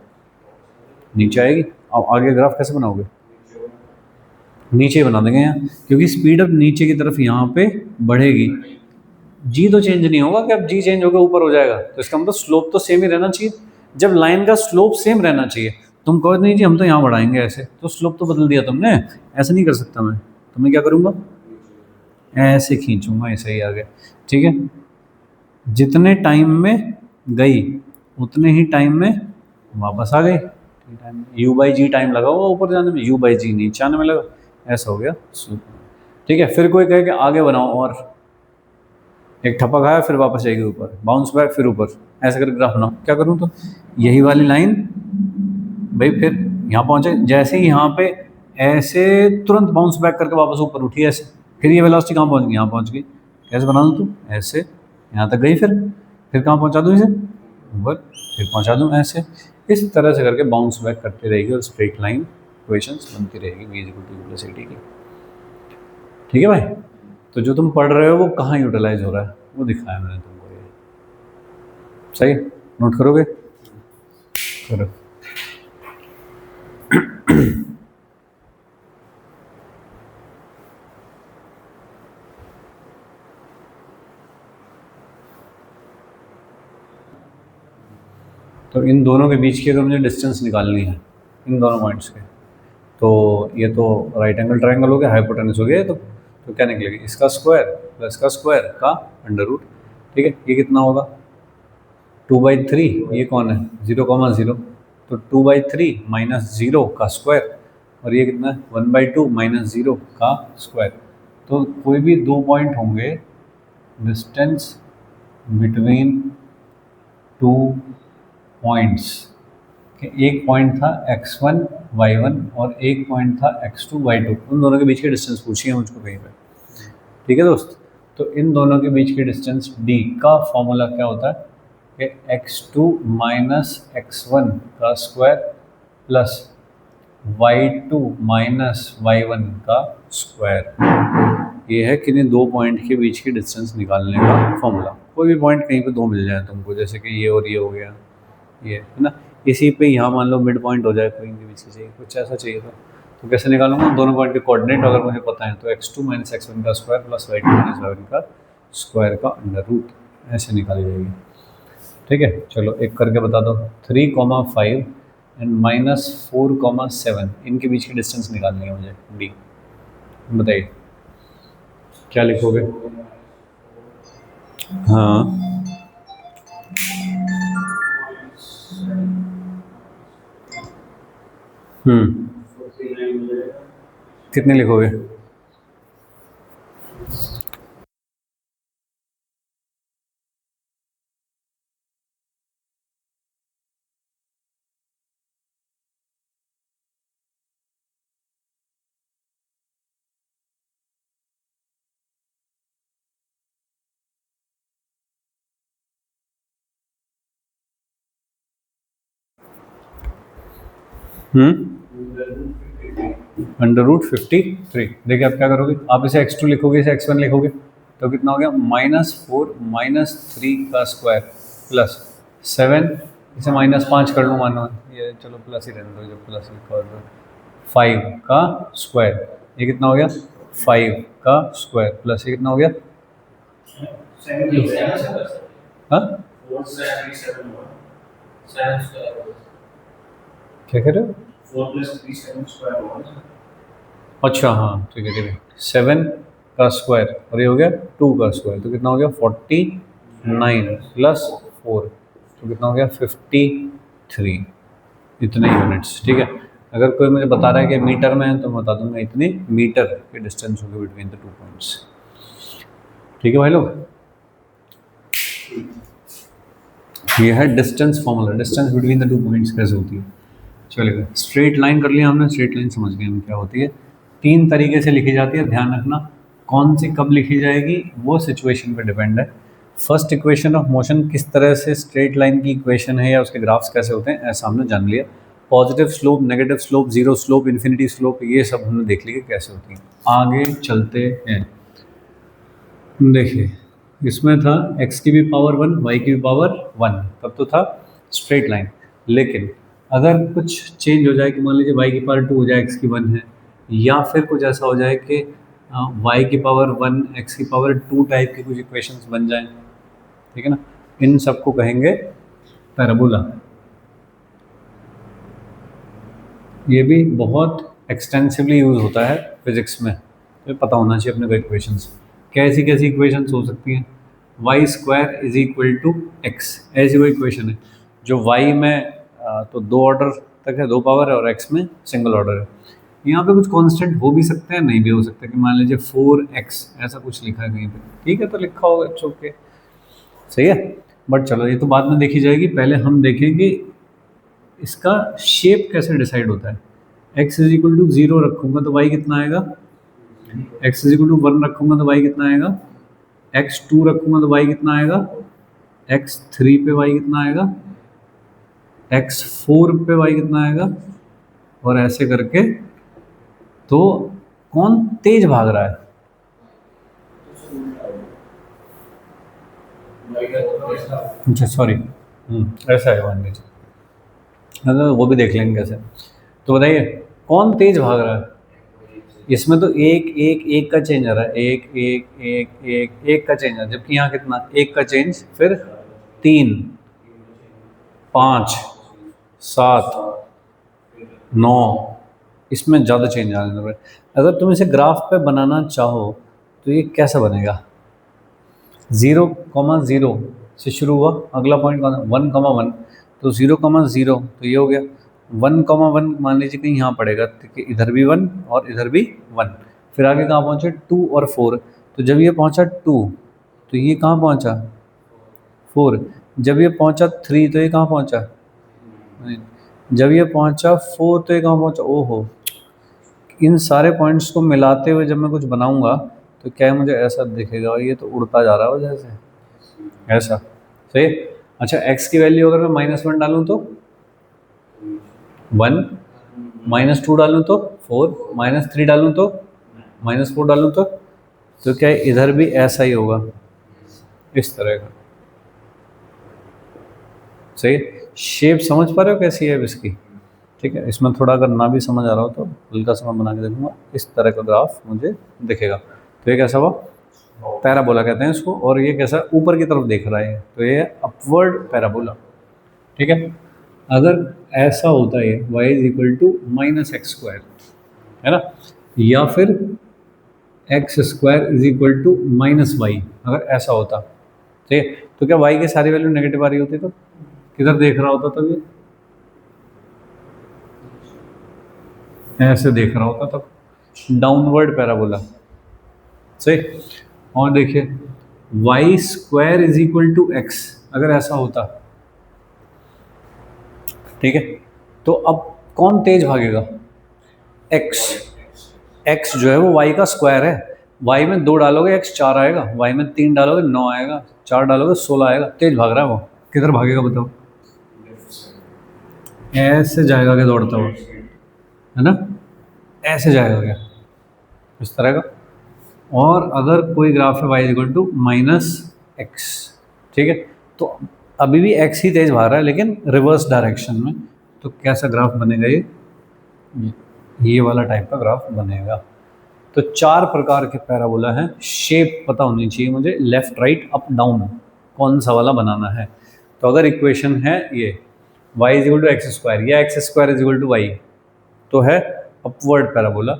नीचे आएगी। अब आगे ग्राफ कैसे बनाओगे? नीचे ही बना देंगे यहाँ, क्योंकि स्पीड अब नीचे की तरफ यहाँ पे बढ़ेगी। जी तो चेंज नहीं होगा कि अब जी चेंज होकर ऊपर हो जाएगा, तो इसका मतलब स्लोप तो सेम ही रहना चाहिए। जब लाइन का स्लोप सेम रहना चाहिए, तुम कहो नहीं जी हम तो यहाँ बढ़ाएंगे ऐसे, तो स्लोप तो बदल दिया तुमने। ऐसे नहीं कर सकता मैं, तो मैं क्या करूँगा? ऐसे खींचूंगा, ऐसे ही आ गया। ठीक है, जितने टाइम में गई उतने ही टाइम में वापस आ गई। यू बाई जी टाइम लगा हुआ ऊपर जाने में, यू बाई जी नीचे आने में लगा। ऐसा हो गया स्लोप। ठीक है, फिर कोई कहे कि आगे बनाओ, और एक ठप्पा खाया फिर वापस जाएगी ऊपर, बाउंस बैक फिर ऊपर, ऐसे करके ग्राफ बनाओ। क्या करूँ? तो यही वाली लाइन भाई फिर यहाँ पहुँचे, जैसे ही यहाँ पे ऐसे तुरंत बाउंस बैक करके वापस ऊपर उठी ऐसे, फिर ये वेलोसिटी कहाँ पहुँच गई? यहाँ पहुँच गई। कैसे बना दूँ? तो ऐसे यहाँ तक गई, फिर कहाँ पहुँचा दूँ इसे? ऊपर। फिर पहुँचा दूँ ऐसे। इस तरह से करके बाउंस बैक करती रहेगी और स्ट्रेट लाइन इक्वेशंस बनती रहेगी v equal two plus T की। ठीक है भाई, तो जो तुम पढ़ रहे हो वो कहाँ यूटिलाइज हो रहा है वो दिखाया मैंने तुमको। ये सही, नोट करोगे? करो। तो इन दोनों के बीच की अगर मुझे डिस्टेंस निकालनी है, इन दोनों पॉइंट्स के, तो ये तो राइट एंगल ट्रायंगल हो गया, हाइपोटेनस हो गया। तो क्या निकलेगी? इसका स्क्वायर प्लस का स्क्वायर का अंडर रूट। ठीक है, ये कितना होगा? 2/3। ये कौन है? 0,0, तो 2/3 माइनस जीरो का स्क्वायर, और ये कितना है? 1/2 माइनस जीरो का स्क्वायर। तो कोई भी दो पॉइंट होंगे, डिस्टेंस बिटवीन टू पॉइंट्स, एक पॉइंट था x1 y1 और एक पॉइंट था x2 y2, उन दोनों के बीच की डिस्टेंस पूछी है मुझको कहीं पे। ठीक है दोस्त, तो इन दोनों के बीच की डिस्टेंस d का फॉर्मूला क्या होता है कि x2 माइनस x1 का square plus y2 minus y1 का स्क्वायर। ये है किन्हीं दो पॉइंट के बीच की डिस्टेंस निकालने का फॉर्मूला। कोई भी पॉइंट कहीं पे दो मिल जाए तुमको, जैसे कि ये और ये हो गया, ये है ना, इसी पे यहाँ मान लो मिड पॉइंट हो जाए, कोई इनके बीच चाहिए, कुछ ऐसा चाहिए था, तो कैसे निकालूंगा? दोनों पॉइंट के कोऑर्डिनेट अगर मुझे पता है, तो x2 माइनस x1 का square plus y2 minus y1 का स्क्वायर का अंडर रूट, ऐसे निकाली जाएगी। ठीक है, चलो एक करके बता दो। 3,5 एंड -4,7, इनके बीच की डिस्टेंस निकालनी है मुझे डी। बताइए क्या लिखोगे? हाँ, कितने लिखोगे? √53। देखिए आप क्या करोगे, आप इसे x2 लिखोगे, इसे x1 लिखोगे, तो कितना हो गया -4 - 3 का स्क्वायर प्लस 7, इसे -5 कर लूँ मानो, ये चलो प्लस ही रहने दो, जो प्लस लिखा हो 5 का स्क्वायर, ये कितना हो गया 5 का स्क्वायर प्लस ये कितना हो गया, हाँ क्या कह रहे हो, अच्छा हाँ ठीक है ठीक है, 7 का स्क्वायर और ये हो गया 2 का स्क्वायर, तो कितना हो गया 49 प्लस 4, तो कितना हो गया 53, इतने यूनिट्स। ठीक है, अगर कोई मुझे बता रहा है कि मीटर में है तो मैं बता दूंगा इतनी मीटर की डिस्टेंस होगी बिटवीन द 2 पॉइंट्स। ठीक है भाई लोग, ये है distance formula, distance between the 2 points कैसे होती है। चलिए स्ट्रेट लाइन कर लिया हमने, स्ट्रेट लाइन समझ गए हम क्या होती है, 3 तरीके से लिखी जाती है, ध्यान रखना कौन सी कब लिखी जाएगी वो सिचुएशन पे डिपेंड है। फर्स्ट इक्वेशन ऑफ मोशन किस तरह से स्ट्रेट लाइन की इक्वेशन है या उसके ग्राफ्स कैसे होते हैं ऐसा हमने जान लिया। Positive slope, negative slope, zero slope, infinity slope, ये सब हमने देख लिया कैसे होती है। आगे चलते हैं, देखिए इसमें था x की भी पावर 1, y की भी पावर 1, तब तो था स्ट्रेट लाइन। लेकिन अगर कुछ चेंज हो जाए कि मान लीजिए y की पावर 2 हो जाए, x की 1 है, या फिर कुछ ऐसा हो जाए कि y की पावर 1 x की पावर 2 टाइप की कुछ इक्वेशंस बन जाएं, ठीक है ना, इन सबको कहेंगे पैराबोला। ये भी बहुत एक्सटेंसिवली यूज होता है फिजिक्स में, तो पता होना चाहिए अपने को इक्वेशंस। कैसी कैसी इक्वेशंस हो सकती हैं, y square is equal to x, ऐसी वो इक्वेशन है जो वाई में तो 2 ऑर्डर तक है, 2 पावर है, और एक्स में सिंगल ऑर्डर है। यहाँ पे कुछ कांस्टेंट हो भी सकते हैं, नहीं भी हो सकते, कि मान लीजिए 4x ऐसा कुछ लिखा है कहीं पे, ठीक है तो लिखा होगा, इट्स ओके, सही है। बट चलो ये तो बाद में देखी जाएगी, पहले हम देखें कि इसका शेप कैसे डिसाइड होता है। x इज इक्वल टू 0 रखूँगा तो y कितना आएगा, x इज इक्वल टू 1 रखूँगा तो y कितना आएगा, x2 रखूँगा तो y कितना आएगा, x3 पे y कितना आएगा, x4 पे y कितना आएगा, और ऐसे करके। तो कौन तेज भाग रहा है, अच्छा सॉरी, ऐसा है मान लीजिए, मतलब वो भी देख लेंगे कैसे। तो बताइए कौन तेज भाग रहा है, इसमें तो एक एक एक का चेंज आ रहा है, एक एक एक एक एक का चेंज आ रहा है, जबकि यहाँ कितना, एक का चेंज, फिर 3 5 7 9, इसमें ज़्यादा चेंज आने लग रहा है। अगर तुम इसे ग्राफ पे बनाना चाहो तो ये कैसा बनेगा, 0,0 से शुरू हुआ, अगला पॉइंट 1,1, तो 0,0 तो ये हो गया 1,1, मान लीजिए कहीं यहाँ पड़ेगा, तो इधर भी 1 और इधर भी 1, फिर आगे कहाँ पहुँचे 2 और 4, तो जब ये पहुँचा 2 तो ये कहाँ पहुँचा 4, जब ये पहुँचा 3 तो ये कहाँ पहुँचा, जब ये पहुँचा 4 तो ये कहाँ पहुँचा, ओहो। इन सारे पॉइंट्स को मिलाते हुए जब मैं कुछ बनाऊंगा तो क्या है, मुझे ऐसा दिखेगा, और ये तो उड़ता जा रहा है जैसे ऐसा, सही। अच्छा x की वैल्यू अगर मैं -1 डालूं तो 1, -2 डालूं तो 4, -3 डालूं तो -4 डालूं तो क्या है, इधर भी ऐसा ही होगा, इस तरह का, सही। शेप समझ पा रहे हो कैसी है इसकी, ठीक है। इसमें थोड़ा अगर ना भी समझ आ रहा हो तो हल्का सा मैं बना के देखूंगा, इस तरह का ग्राफ मुझे दिखेगा, तो ये कैसा हुआ, पैराबोला कहते हैं इसको। और ये कैसा ऊपर की तरफ देख रहा है, तो ये अपवर्ड पैराबोला, ठीक है। अगर ऐसा होता है y is equal to -x², है ना, या फिर x² is equal to -y, अगर ऐसा होता, ठीक है, तो क्या y की सारी वैल्यू नेगेटिव आ रही होती, तो किधर देख रहा होता, तब ये ऐसे देख रहा होता, तब डाउनवर्ड पैराबोला, सही। और देखिए y² is equal to x, अगर ऐसा होता, ठीक है, तो अब कौन तेज भागेगा, x, x जो है वो y का स्क्वायर है, y में 2 डालोगे x 4 आएगा, y में 3 डालोगे 9 आएगा, 4 डालोगे 16 आएगा, तेज भाग रहा है वो, किधर भागेगा बताओ, ऐसे जाएगा कि दौड़ता हुआ, है ना, ऐसे जाएगा क्या, इस तरह का। और अगर कोई ग्राफ है y equal to minus x, ठीक है, तो अभी भी x ही तेज भाग रहा है लेकिन रिवर्स डायरेक्शन में, तो कैसा ग्राफ बनेगा ये वाला टाइप का ग्राफ बनेगा। तो 4 प्रकार के पैराबोला हैं, शेप पता होनी चाहिए मुझे, लेफ्ट राइट अप डाउन कौन सा वाला बनाना है। तो अगर इक्वेशन है ये y is equal to x square या x square is equal to y, तो है अपवर्ड पैराबोला।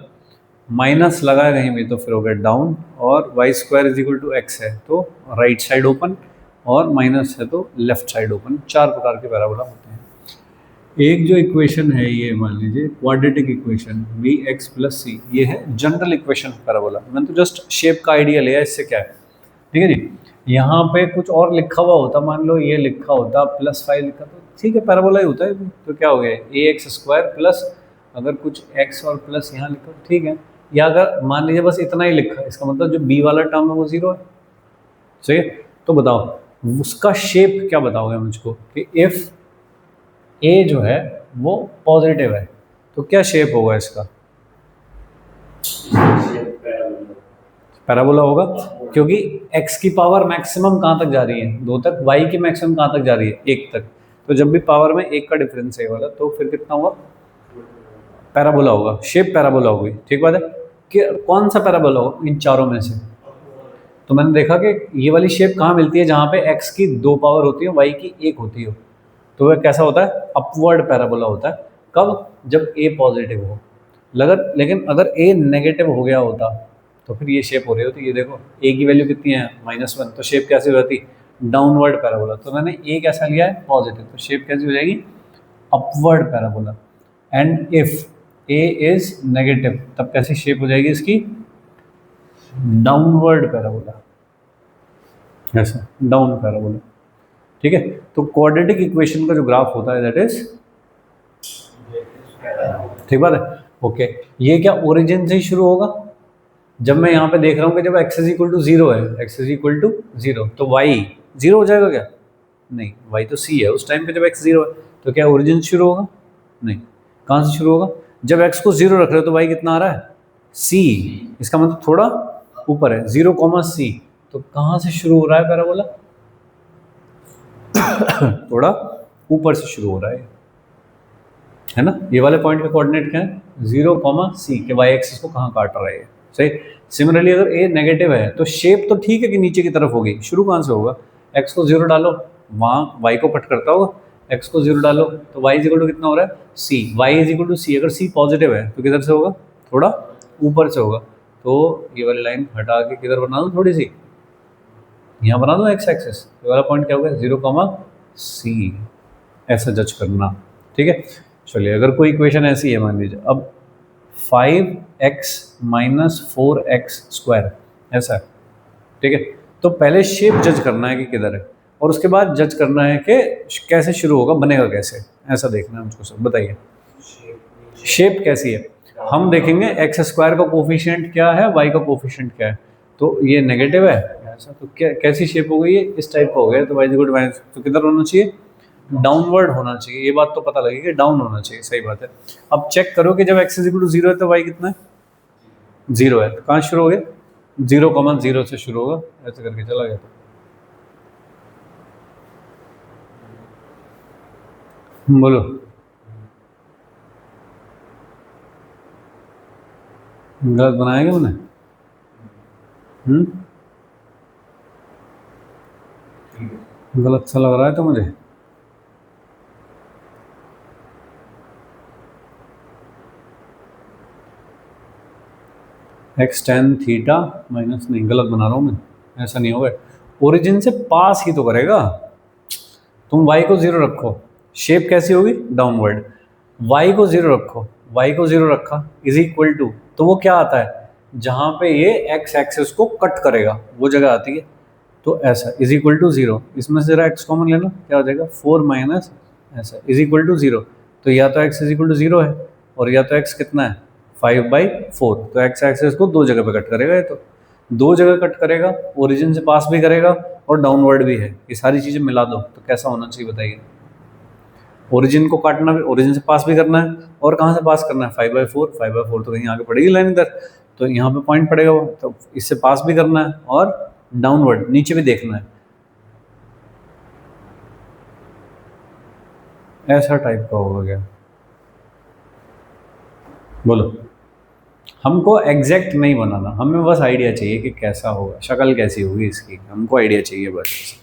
माइनस लगा है कहीं भी तो फिर हो गया डाउन, और y square is equal to x है तो राइट साइड ओपन, और माइनस है तो लेफ्ट साइड ओपन। 4 प्रकार के पैराबोला होते हैं। एक जो इक्वेशन है ये मान लीजिए quadratic equation v x plus c, ये है जनरल इक्वेशन पैराबोला। मैंने तो जस्ट शेप का आइडिया लिया, इससे क्या है, ठीक है जी। यहाँ पे कुछ और लिखा हुआ होता, मान लो ये लिखा होता +5 लिखा, तो ठीक है पैराबोला ही होता है। तो क्या हो गया ए एक्स स्क्वायर प्लस अगर कुछ एक्स और प्लस यहाँ लिखा ठीक है, या अगर मान लीजिए बस इतना ही लिखा, इसका मतलब जो बी वाला टर्म है वो 0 है, सही है। तो बताओ उसका शेप क्या बताओगे मुझको कि इफ़ ए जो है वो पॉजिटिव है तो क्या शेप होगा इसका, पैराबोला होगा, क्योंकि x की पावर मैक्सिमम कहाँ तक जा रही है, 2 तक, y की मैक्सिमम कहाँ तक जा रही है, 1 तक। तो जब भी पावर में 1 का डिफरेंस है वाला, तो फिर कितना होगा, पैराबोला होगा, शेप पैराबोला होगी, ठीक बात है। कि कौन सा पैराबोला होगा इन चारों में से, तो मैंने देखा कि ये वाली शेप कहाँ मिलती है, जहाँ पे x की 2 पावर होती है, y की 1 होती है, तो वह कैसा होता है, अपवर्ड पैराबोला होता है। कब, जब a पॉजिटिव हो। लेकिन अगर a नेगेटिव हो गया होता तो फिर ये शेप हो रही होती, ये देखो a की वैल्यू कितनी है -1, तो शेप कैसी हो जाती, डाउनवर्ड पैराबोला। तो मैंने a कैसा लिया है, पॉजिटिव, तो शेप कैसी हो जाएगी, upward parabola. And if a is negative तब कैसी शेप हो जाएगी इसकी, डाउनवर्ड पैराबोला, ऐसा डाउन पैराबोला, ठीक है। तो क्वाड्रेटिक इक्वेशन का जो ग्राफ होता है दैट इज, ठीक बात है, ओके। ये क्या ओरिजिन से ही शुरू होगा, जब मैं यहाँ पे देख रहा हूँ कि जब x इज इक्वल टू 0 है, x इज इक्वल टू 0, तो y 0 हो जाएगा क्या, नहीं, y तो c है उस टाइम पे जब x 0 है, तो क्या ओरिजिन शुरू होगा, नहीं, कहाँ से शुरू होगा, जब x को 0 रख रहे हो तो y कितना आ रहा है, c, इसका मतलब थोड़ा ऊपर है, 0, c, तो कहाँ से शुरू हो रहा है पैराबोला, थोड़ा ऊपर से शुरू हो रहा है ना। ये वाले पॉइंट के कोऑर्डिनेट क्या है, 0, c के y एक्सिस को कहाँ काट रहा है, सही। सिमिलरली अगर a नेगेटिव है तो शेप तो ठीक है कि नीचे की तरफ होगी, शुरू कहाँ से होगा, x को 0 डालो, वहाँ y को कट करता होगा, x को 0 डालो तो y इज इक्वल टू कितना हो रहा है, c, y is equal to c, अगर c पॉजिटिव है तो किधर से होगा, थोड़ा ऊपर से होगा। तो ये वाली लाइन हटा के किधर बना दूँ, थोड़ी सी यहाँ बना दो x एक्सिस, ये वाला पॉइंट क्या होगा, 0, c, ऐसा जज करना, ठीक है। चलिए अगर कोई इक्वेशन ऐसी है मान लीजिए, अब 5x माइनस 4x स्क्वायर ऐसा है, ठीक है। तो पहले शेप जज करना है कि किधर है, और उसके बाद जज करना है कि कैसे शुरू होगा, बनेगा कैसे, ऐसा देखना है मुझको। सब बताइए शेप कैसी है, हम देखेंगे एक्स स्क्वायर का कोफिशिएंट क्या है, वाई का कोफिशिएंट क्या है, तो ये नेगेटिव है ऐसा, तो क्या कैसी शेप हो गई, ये इस टाइप का हो गया, तो वाई इक्वल टू माइनस, तो किधर होना चाहिए, डाउनवर्ड होना चाहिए, ये बात तो पता लगी कि डाउन होना चाहिए, सही बात है। अब चेक करो कि जब x इज इक्वल टू 0 है तो y कितना है, 0 है, तो कहाँ शुरू हो गया, 0, 0 से शुरू होगा, ऐसे करके चला गया, तो बोलो गलत बनाएगा मैंने, गलत सा लग रहा है तो मुझे, x tan थीटा माइनस, नहीं गलत बना रहा हूँ मैं, ऐसा नहीं होगा, ओरिजिन से पास ही तो करेगा। तुम y को 0 रखो, शेप कैसी होगी, डाउनवर्ड, y को 0 रखो, y को 0 रखा इज इक्वल टू, तो वो क्या आता है, जहाँ पे ये x एक्सिस को कट करेगा वो जगह आती है, तो ऐसा इज इक्वल टू 0, इसमें से जरा x कॉमन लेना, क्या हो जाएगा 4 माइनस ऐसा इज इक्वल टू 0, तो या तो x इज इक्वल टू 0 है और या तो x कितना है 5/4, तो x एक्सिस को 2 जगह पे कट करेगा, ये तो 2 जगह कट करेगा, ओरिजिन से पास भी करेगा और डाउनवर्ड भी है, ये सारी चीज़ें मिला दो तो कैसा होना चाहिए बताइए, ओरिजिन को काटना भी, ओरिजिन से पास भी करना है, और कहाँ से पास करना है 5/4, 5/4 तो कहीं आगे पड़ेगी लाइन इधर, तो यहाँ पे पॉइंट पड़ेगा वो, तो इससे पास भी करना है और डाउनवर्ड नीचे भी देखना है, ऐसा टाइप का होगा क्या? बोलो। हमको एग्जैक्ट नहीं बनाना, हमें बस आइडिया चाहिए कि कैसा होगा, शक्ल कैसी होगी इसकी, हमको आइडिया चाहिए बस।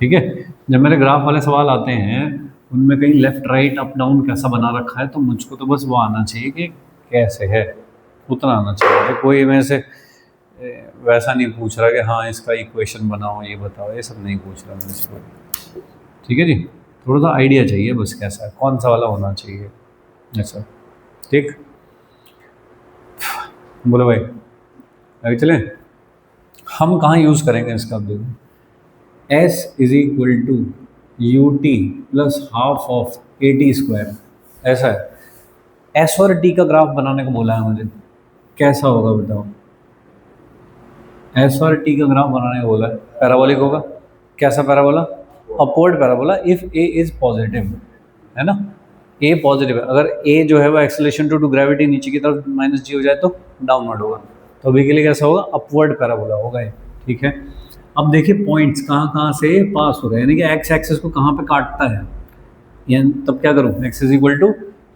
ठीक है, जब मेरे ग्राफ वाले सवाल आते हैं उनमें कहीं लेफ्ट राइट अप डाउन कैसा बना रखा है, तो मुझको तो बस वो आना चाहिए कि कैसे है, उतना आना चाहिए। तो कोई मेरे से वैसा नहीं पूछ रहा कि हाँ इसका इक्वेशन बनाओ, ये बताओ, ये सब नहीं पूछ रहा मेरे से। ठीक है जी, थोड़ा सा आइडिया चाहिए बस कैसा है, कौन सा वाला होना चाहिए ऐसा। ठीक, बोलो भाई आगे चलें। हम कहाँ यूज़ करेंगे इसका, अब देखो, S is equal to u t plus half of a t square, ऐसा है। एस और टी का ग्राफ बनाने को बोला है मुझे, कैसा होगा बताओ? एस और टी का ग्राफ बनाने को बोला है, पैराबोलिक होगा। कैसा parabola? Upward parabola if A is positive, है ना। ए पॉजिटिव है, अगर ए जो है वो एक्सेलरेशन टू ग्रेविटी नीचे की तरफ माइनस जी हो जाए तो डाउनवर्ड होगा, तो अभी के लिए कैसा होगा? अपवर्ड पैराबोला होगा ये। ठीक है, अब देखिए पॉइंट्स कहाँ कहाँ से पास हो रहे हैं, यानी कि एक्स एक्सेस को कहाँ पे काटता है, यानी तब क्या करूँ, x is equal to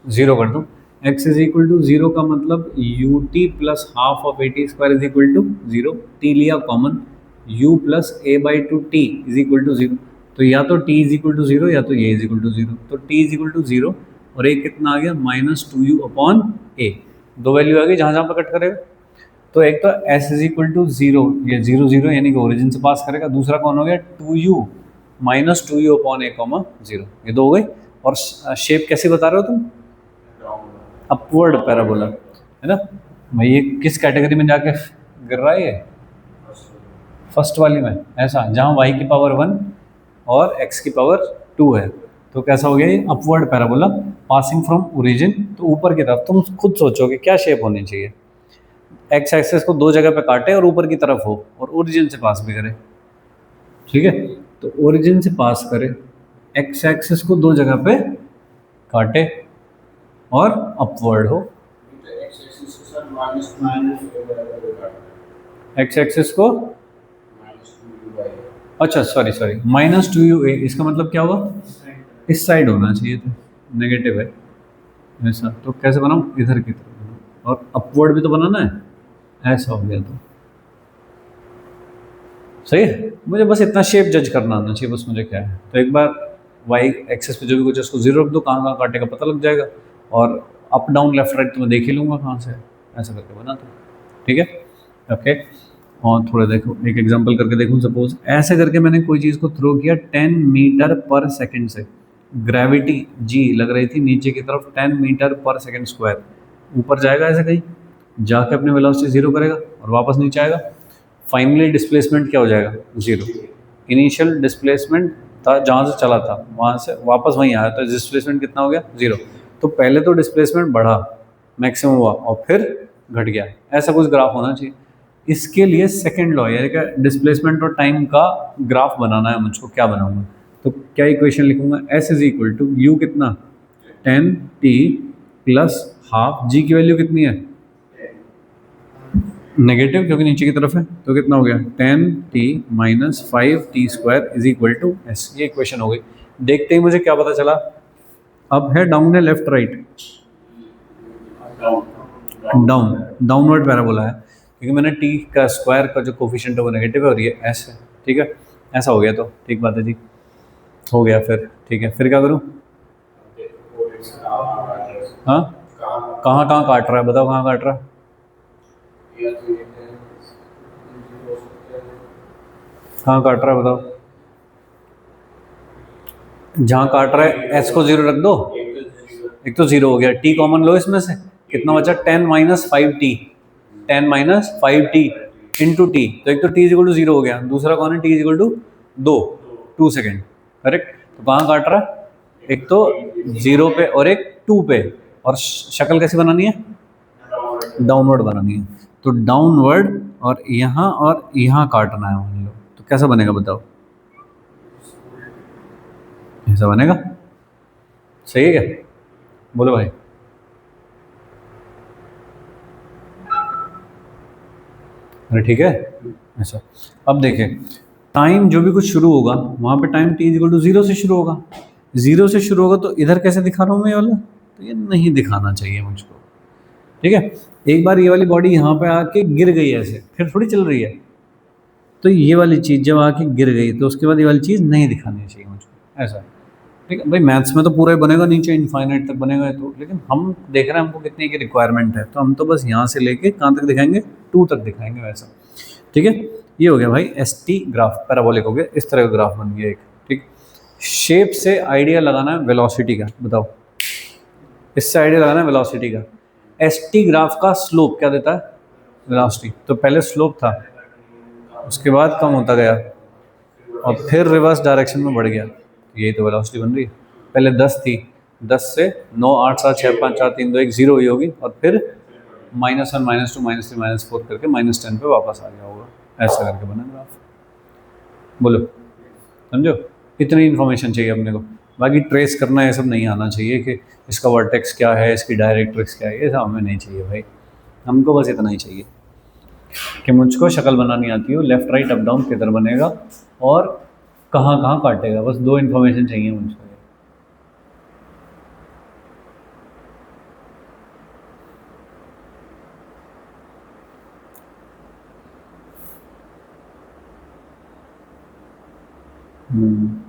zero कर दूँ। X is equal to zero का मतलब u t plus half of a t square is equal to zero, t लिया common, u plus a by two t is equal to zero, तो या तो t is equal to zero या तो a is equal to zero, तो t is equal to zero और a कितना आ गया माइनस टू यू अपॉन ए, दो वैल्यू आ गई जहाँ जहाँ पर कट करेगा। तो एक तो S is equal to zero, ये जीरो जीरो यानी कि ओरिजिन से पास करेगा, दूसरा कौन हो गया two u minus two u upon a comma zero, ये दो हो गई। और शेप कैसी बता रहे हो तुम? अपवर्ड पैराबोला, है ना भाई। ये किस कैटेगरी में जाके गिर रहा है ये? फर्स्ट वाली में, ऐसा जहाँ y की पावर 1 और x की पावर 2 है, तो कैसा हो गया ये? Upward parabola passing from origin, तो ऊपर की तरफ। तुम खुद सोचोगे क्या शेप होनी चाहिए, एक्स एक्सेस को दो जगह पे काटे और ऊपर की तरफ हो और ओरिजिन से पास भी करे। ठीक है, तो ओरिजिन से पास करे, एक्स एक्सेस को दो जगह पे काटे और अपवर्ड हो। एक्स एक्सेस को, अच्छा sorry sorry, minus two u a, इसका मतलब क्या हुआ? इस साइड होना चाहिए था, नेगेटिव है ऐसा, तो कैसे बनाऊँ? इधर की तरफ बनाऊँ, और अपवर्ड भी तो बनाना है, ऐसा हो गया तो सही है। मुझे बस इतना शेप जज करना आना चाहिए बस, मुझे क्या है, तो एक बार वाई एक्सेस पे जो भी कुछ है उसको जीरो रख दो, कहाँ कहाँ काटे का पता लग जाएगा, और अप डाउन लेफ्ट राइट तो मैं देख ही लूँगा कहाँ से, ऐसा करके बना दो। ठीक है, ओके। और थोड़ा देखो, एक एग्जांपल करके देखूँ, सपोज ऐसे करके मैंने कोई चीज़ को थ्रो किया 10 मीटर पर सेकंड से, ग्रेविटी जी लग रही थी नीचे की तरफ 10 मीटर पर सेकंड स्क्वायर, ऊपर जाएगा ऐसे कहीं, जाके अपने वेलोसिटी जीरो करेगा और वापस नीचे आएगा। फाइनली डिस्प्लेसमेंट क्या हो जाएगा? जीरो। इनिशियल डिस्प्लेसमेंट था जहाँ से चला था वहाँ से वापस वहीं आया, तो डिस्प्लेसमेंट कितना हो गया? जीरो। तो पहले तो डिस्प्लेसमेंट बढ़ा, मैक्सिमम हुआ, और फिर घट गया, ऐसा कुछ ग्राफ होना चाहिए। इसके लिए सेकेंड लॉ यानी कि डिस्प्लेसमेंट और टाइम का ग्राफ बनाना है मुझको, क्या बनाऊंगा? तो क्या इक्वेशन लिखूंगा? S is equal to u कितना 10t प्लस हाफ, जी की वैल्यू कितनी है? नेगेटिव क्योंकि नीचे की तरफ है, तो कितना हो गया 10t minus 5t square is equal to S. ये इक्वेशन हो गई। देखते ही मुझे क्या पता चला, अब है डाउन है left right? Down, downward parabola है, क्योंकि मैंने t का स्क्वायर का जो कोफिशिएंट है वो नेगेटिव है और ये s है। ठीक है, ऐसा हो गया तो ठीक बात है जी, हो गया फिर। ठीक है, फिर क्या करूँ? हाँ, कहाँ कहाँ काट रहा है बताओ, कहाँ काट रहा है? कहाँ काट रहा है बताओ? जहाँ काट रहा है एस को जीरो रख दो, एक तो जीरो हो गया, टी कॉमन लो इसमें से, कितना बचा 10 minus 5t, 10 minus 5t into T, तो एक तो t is equal to zero हो गया, दूसरा कौन है? T is equal to 2 second, correct. तो कहाँ काट रहा है? एक तो जीरो पे और एक 2 पे, और शक्ल कैसी बनानी है? डाउनवर्ड बनानी है, तो डाउनवर्ड और यहाँ काटना है मान लो, तो कैसा बनेगा बताओ? ऐसा बनेगा, सही है क्या? बोलो भाई। अरे ठीक है। ऐसा, अब देखिए, टाइम जो भी कुछ शुरू होगा वहाँ पे time t equal to zero से शुरू होगा। जीरो से शुरू होगा तो इधर कैसे दिखा रहा हूँ मैं ये वाला, तो ये नहीं दिखाना चाहिए मुझको। ठीक है, एक बार ये वाली बॉडी यहाँ पे आके गिर गई ऐसे, फिर थोड़ी चल रही है, तो ये वाली चीज़ जब आके गिर गई तो उसके बाद ये वाली चीज़ नहीं दिखानी चाहिए मुझको, ऐसा। ठीक है भाई, मैथ्स में तो पूरा ही बनेगा, नीचे इनफाइनाइट तक बनेगा तो, लेकिन हम देख रहे हैं हमको कितने की रिक्वायरमेंट है, तो हम तो बस यहाँ से लेके कहाँ तक दिखाएंगे, टू तक दिखाएंगे वैसा। ठीक है, ये हो गया भाई एस टी ग्राफ, पैराबोलिक हो गया, इस तरह का ग्राफ बन गया एक। ठीक, शेप से आइडिया लगाना है वेलोसिटी का, बताओ, इससे आइडिया लगाना है वेलोसिटी का। एस टी ग्राफ का स्लोप क्या देता है, वेलोसिटी, तो पहले स्लोप था, उसके बाद कम होता गया, और फिर रिवर्स डायरेक्शन में बढ़ गया, यही तो वेलोसिटी बन रही है। पहले 10 थी, 10 से 9 8 7 6 5 4 3 2 1 जीरो हुई होगी, और फिर -1 -2 -3 -4 करके -10 पे वापस आ गया होगा, ऐसा करके बना ग्राफ। बोलो, समझो, इतनी इन्फॉर्मेशन चाहिए अपने को, बाकी ट्रेस करना ये सब नहीं आना चाहिए कि इसका वर्टेक्स क्या है, इसकी डायरेक्ट्रिक्स क्या है, ये सब हमें नहीं चाहिए भाई, हमको बस इतना ही चाहिए कि मुझको शक्ल बनानी आती हो, लेफ्ट राइट अप डाउन किधर बनेगा और कहाँ कहाँ काटेगा, बस दो इन्फॉर्मेशन चाहिए मुझको। हम्म।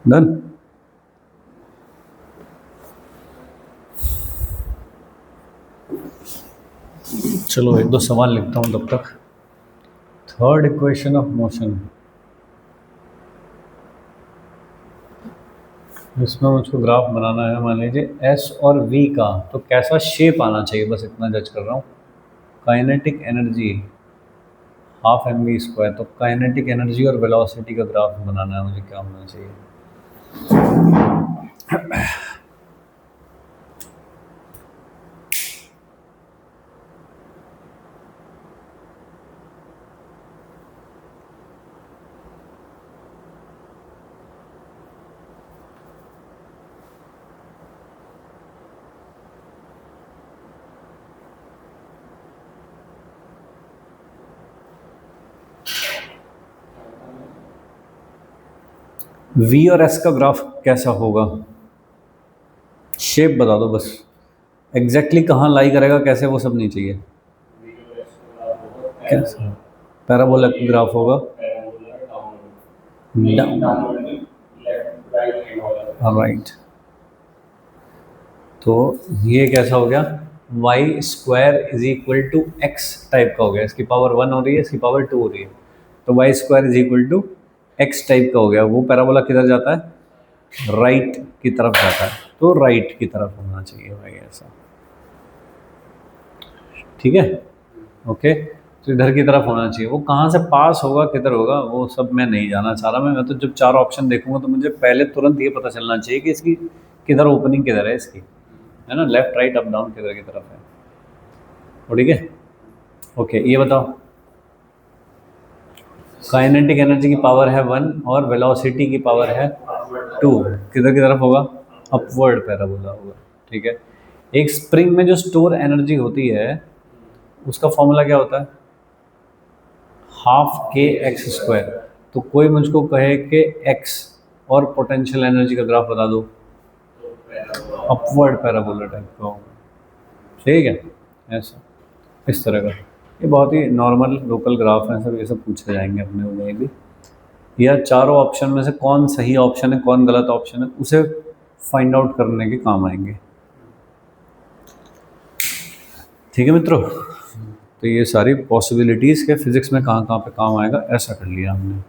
डन। चलो एक दो सवाल लिखता हूँ तब तक। थर्ड इक्वेशन ऑफ मोशन, इसमें मुझको ग्राफ बनाना है, मान लीजिए एस और वी का, तो कैसा शेप आना चाहिए, बस इतना जज कर रहा हूँ। Kinetic energy half m v square, तो काइनेटिक एनर्जी और वेलोसिटी का ग्राफ बनाना है मुझे, क्या होना चाहिए? वी और एस का ग्राफ कैसा होगा? शेप बता दो बस, एग्जैक्टली कहाँ लाई करेगा, कैसे, वो सब नहीं चाहिए। कैसा पैराबोला ग्राफ होगा? राइट, तो ये कैसा हो गया? Y square is equal to x type का हो गया, इसकी पावर 1 हो रही है, इसकी पावर 2 हो रही है, तो y square is equal to x type का हो गया। वो पैराबोला किधर जाता है? राइट की तरफ जाता है, तो राइट की तरफ होना चाहिए भाई ऐसा, ठीक है, ओके। तो इधर की तरफ होना चाहिए। वो कहाँ से पास होगा, किधर होगा, वो सब मैं नहीं जानना चाह रहा। मैं तो जब चार ऑप्शन देखूंगा तो मुझे पहले तुरंत ये पता चलना चाहिए कि इसकी किधर ओपनिंग किधर है इसकी, है ना, लेफ्ट राइट अप डाउन किधर की तरफ है, ठीक है, ओके। ये बताओ, काइनेटिक एनर्जी की पावर है 1 और वेलोसिटी की पावर है 2, किधर की तरफ होगा? अपवर्ड पैराबोला होगा, ठीक है। एक स्प्रिंग में जो स्टोर एनर्जी होती है उसका फॉर्मूला क्या होता है? हाफ के एक्स स्क्वायर। तो कोई मुझको कहे कि एक्स और पोटेंशियल एनर्जी का ग्राफ बता दो, अपवर्ड पैराबोला टाइप का होगा, ठीक है, ऐसा, इस तरह का। ये बहुत ही नॉर्मल लोकल ग्राफ हैं सब, ये सब पूछे जाएंगे अपने में भी। या चारों ऑप्शन में से कौन सही ऑप्शन है, कौन गलत ऑप्शन है, उसे फाइंड आउट करने के काम आएंगे, ठीक है मित्रों। तो ये सारी पॉसिबिलिटीज़ के फिज़िक्स में कहाँ कहाँ पे काम आएगा, ऐसा कर लिया हमने।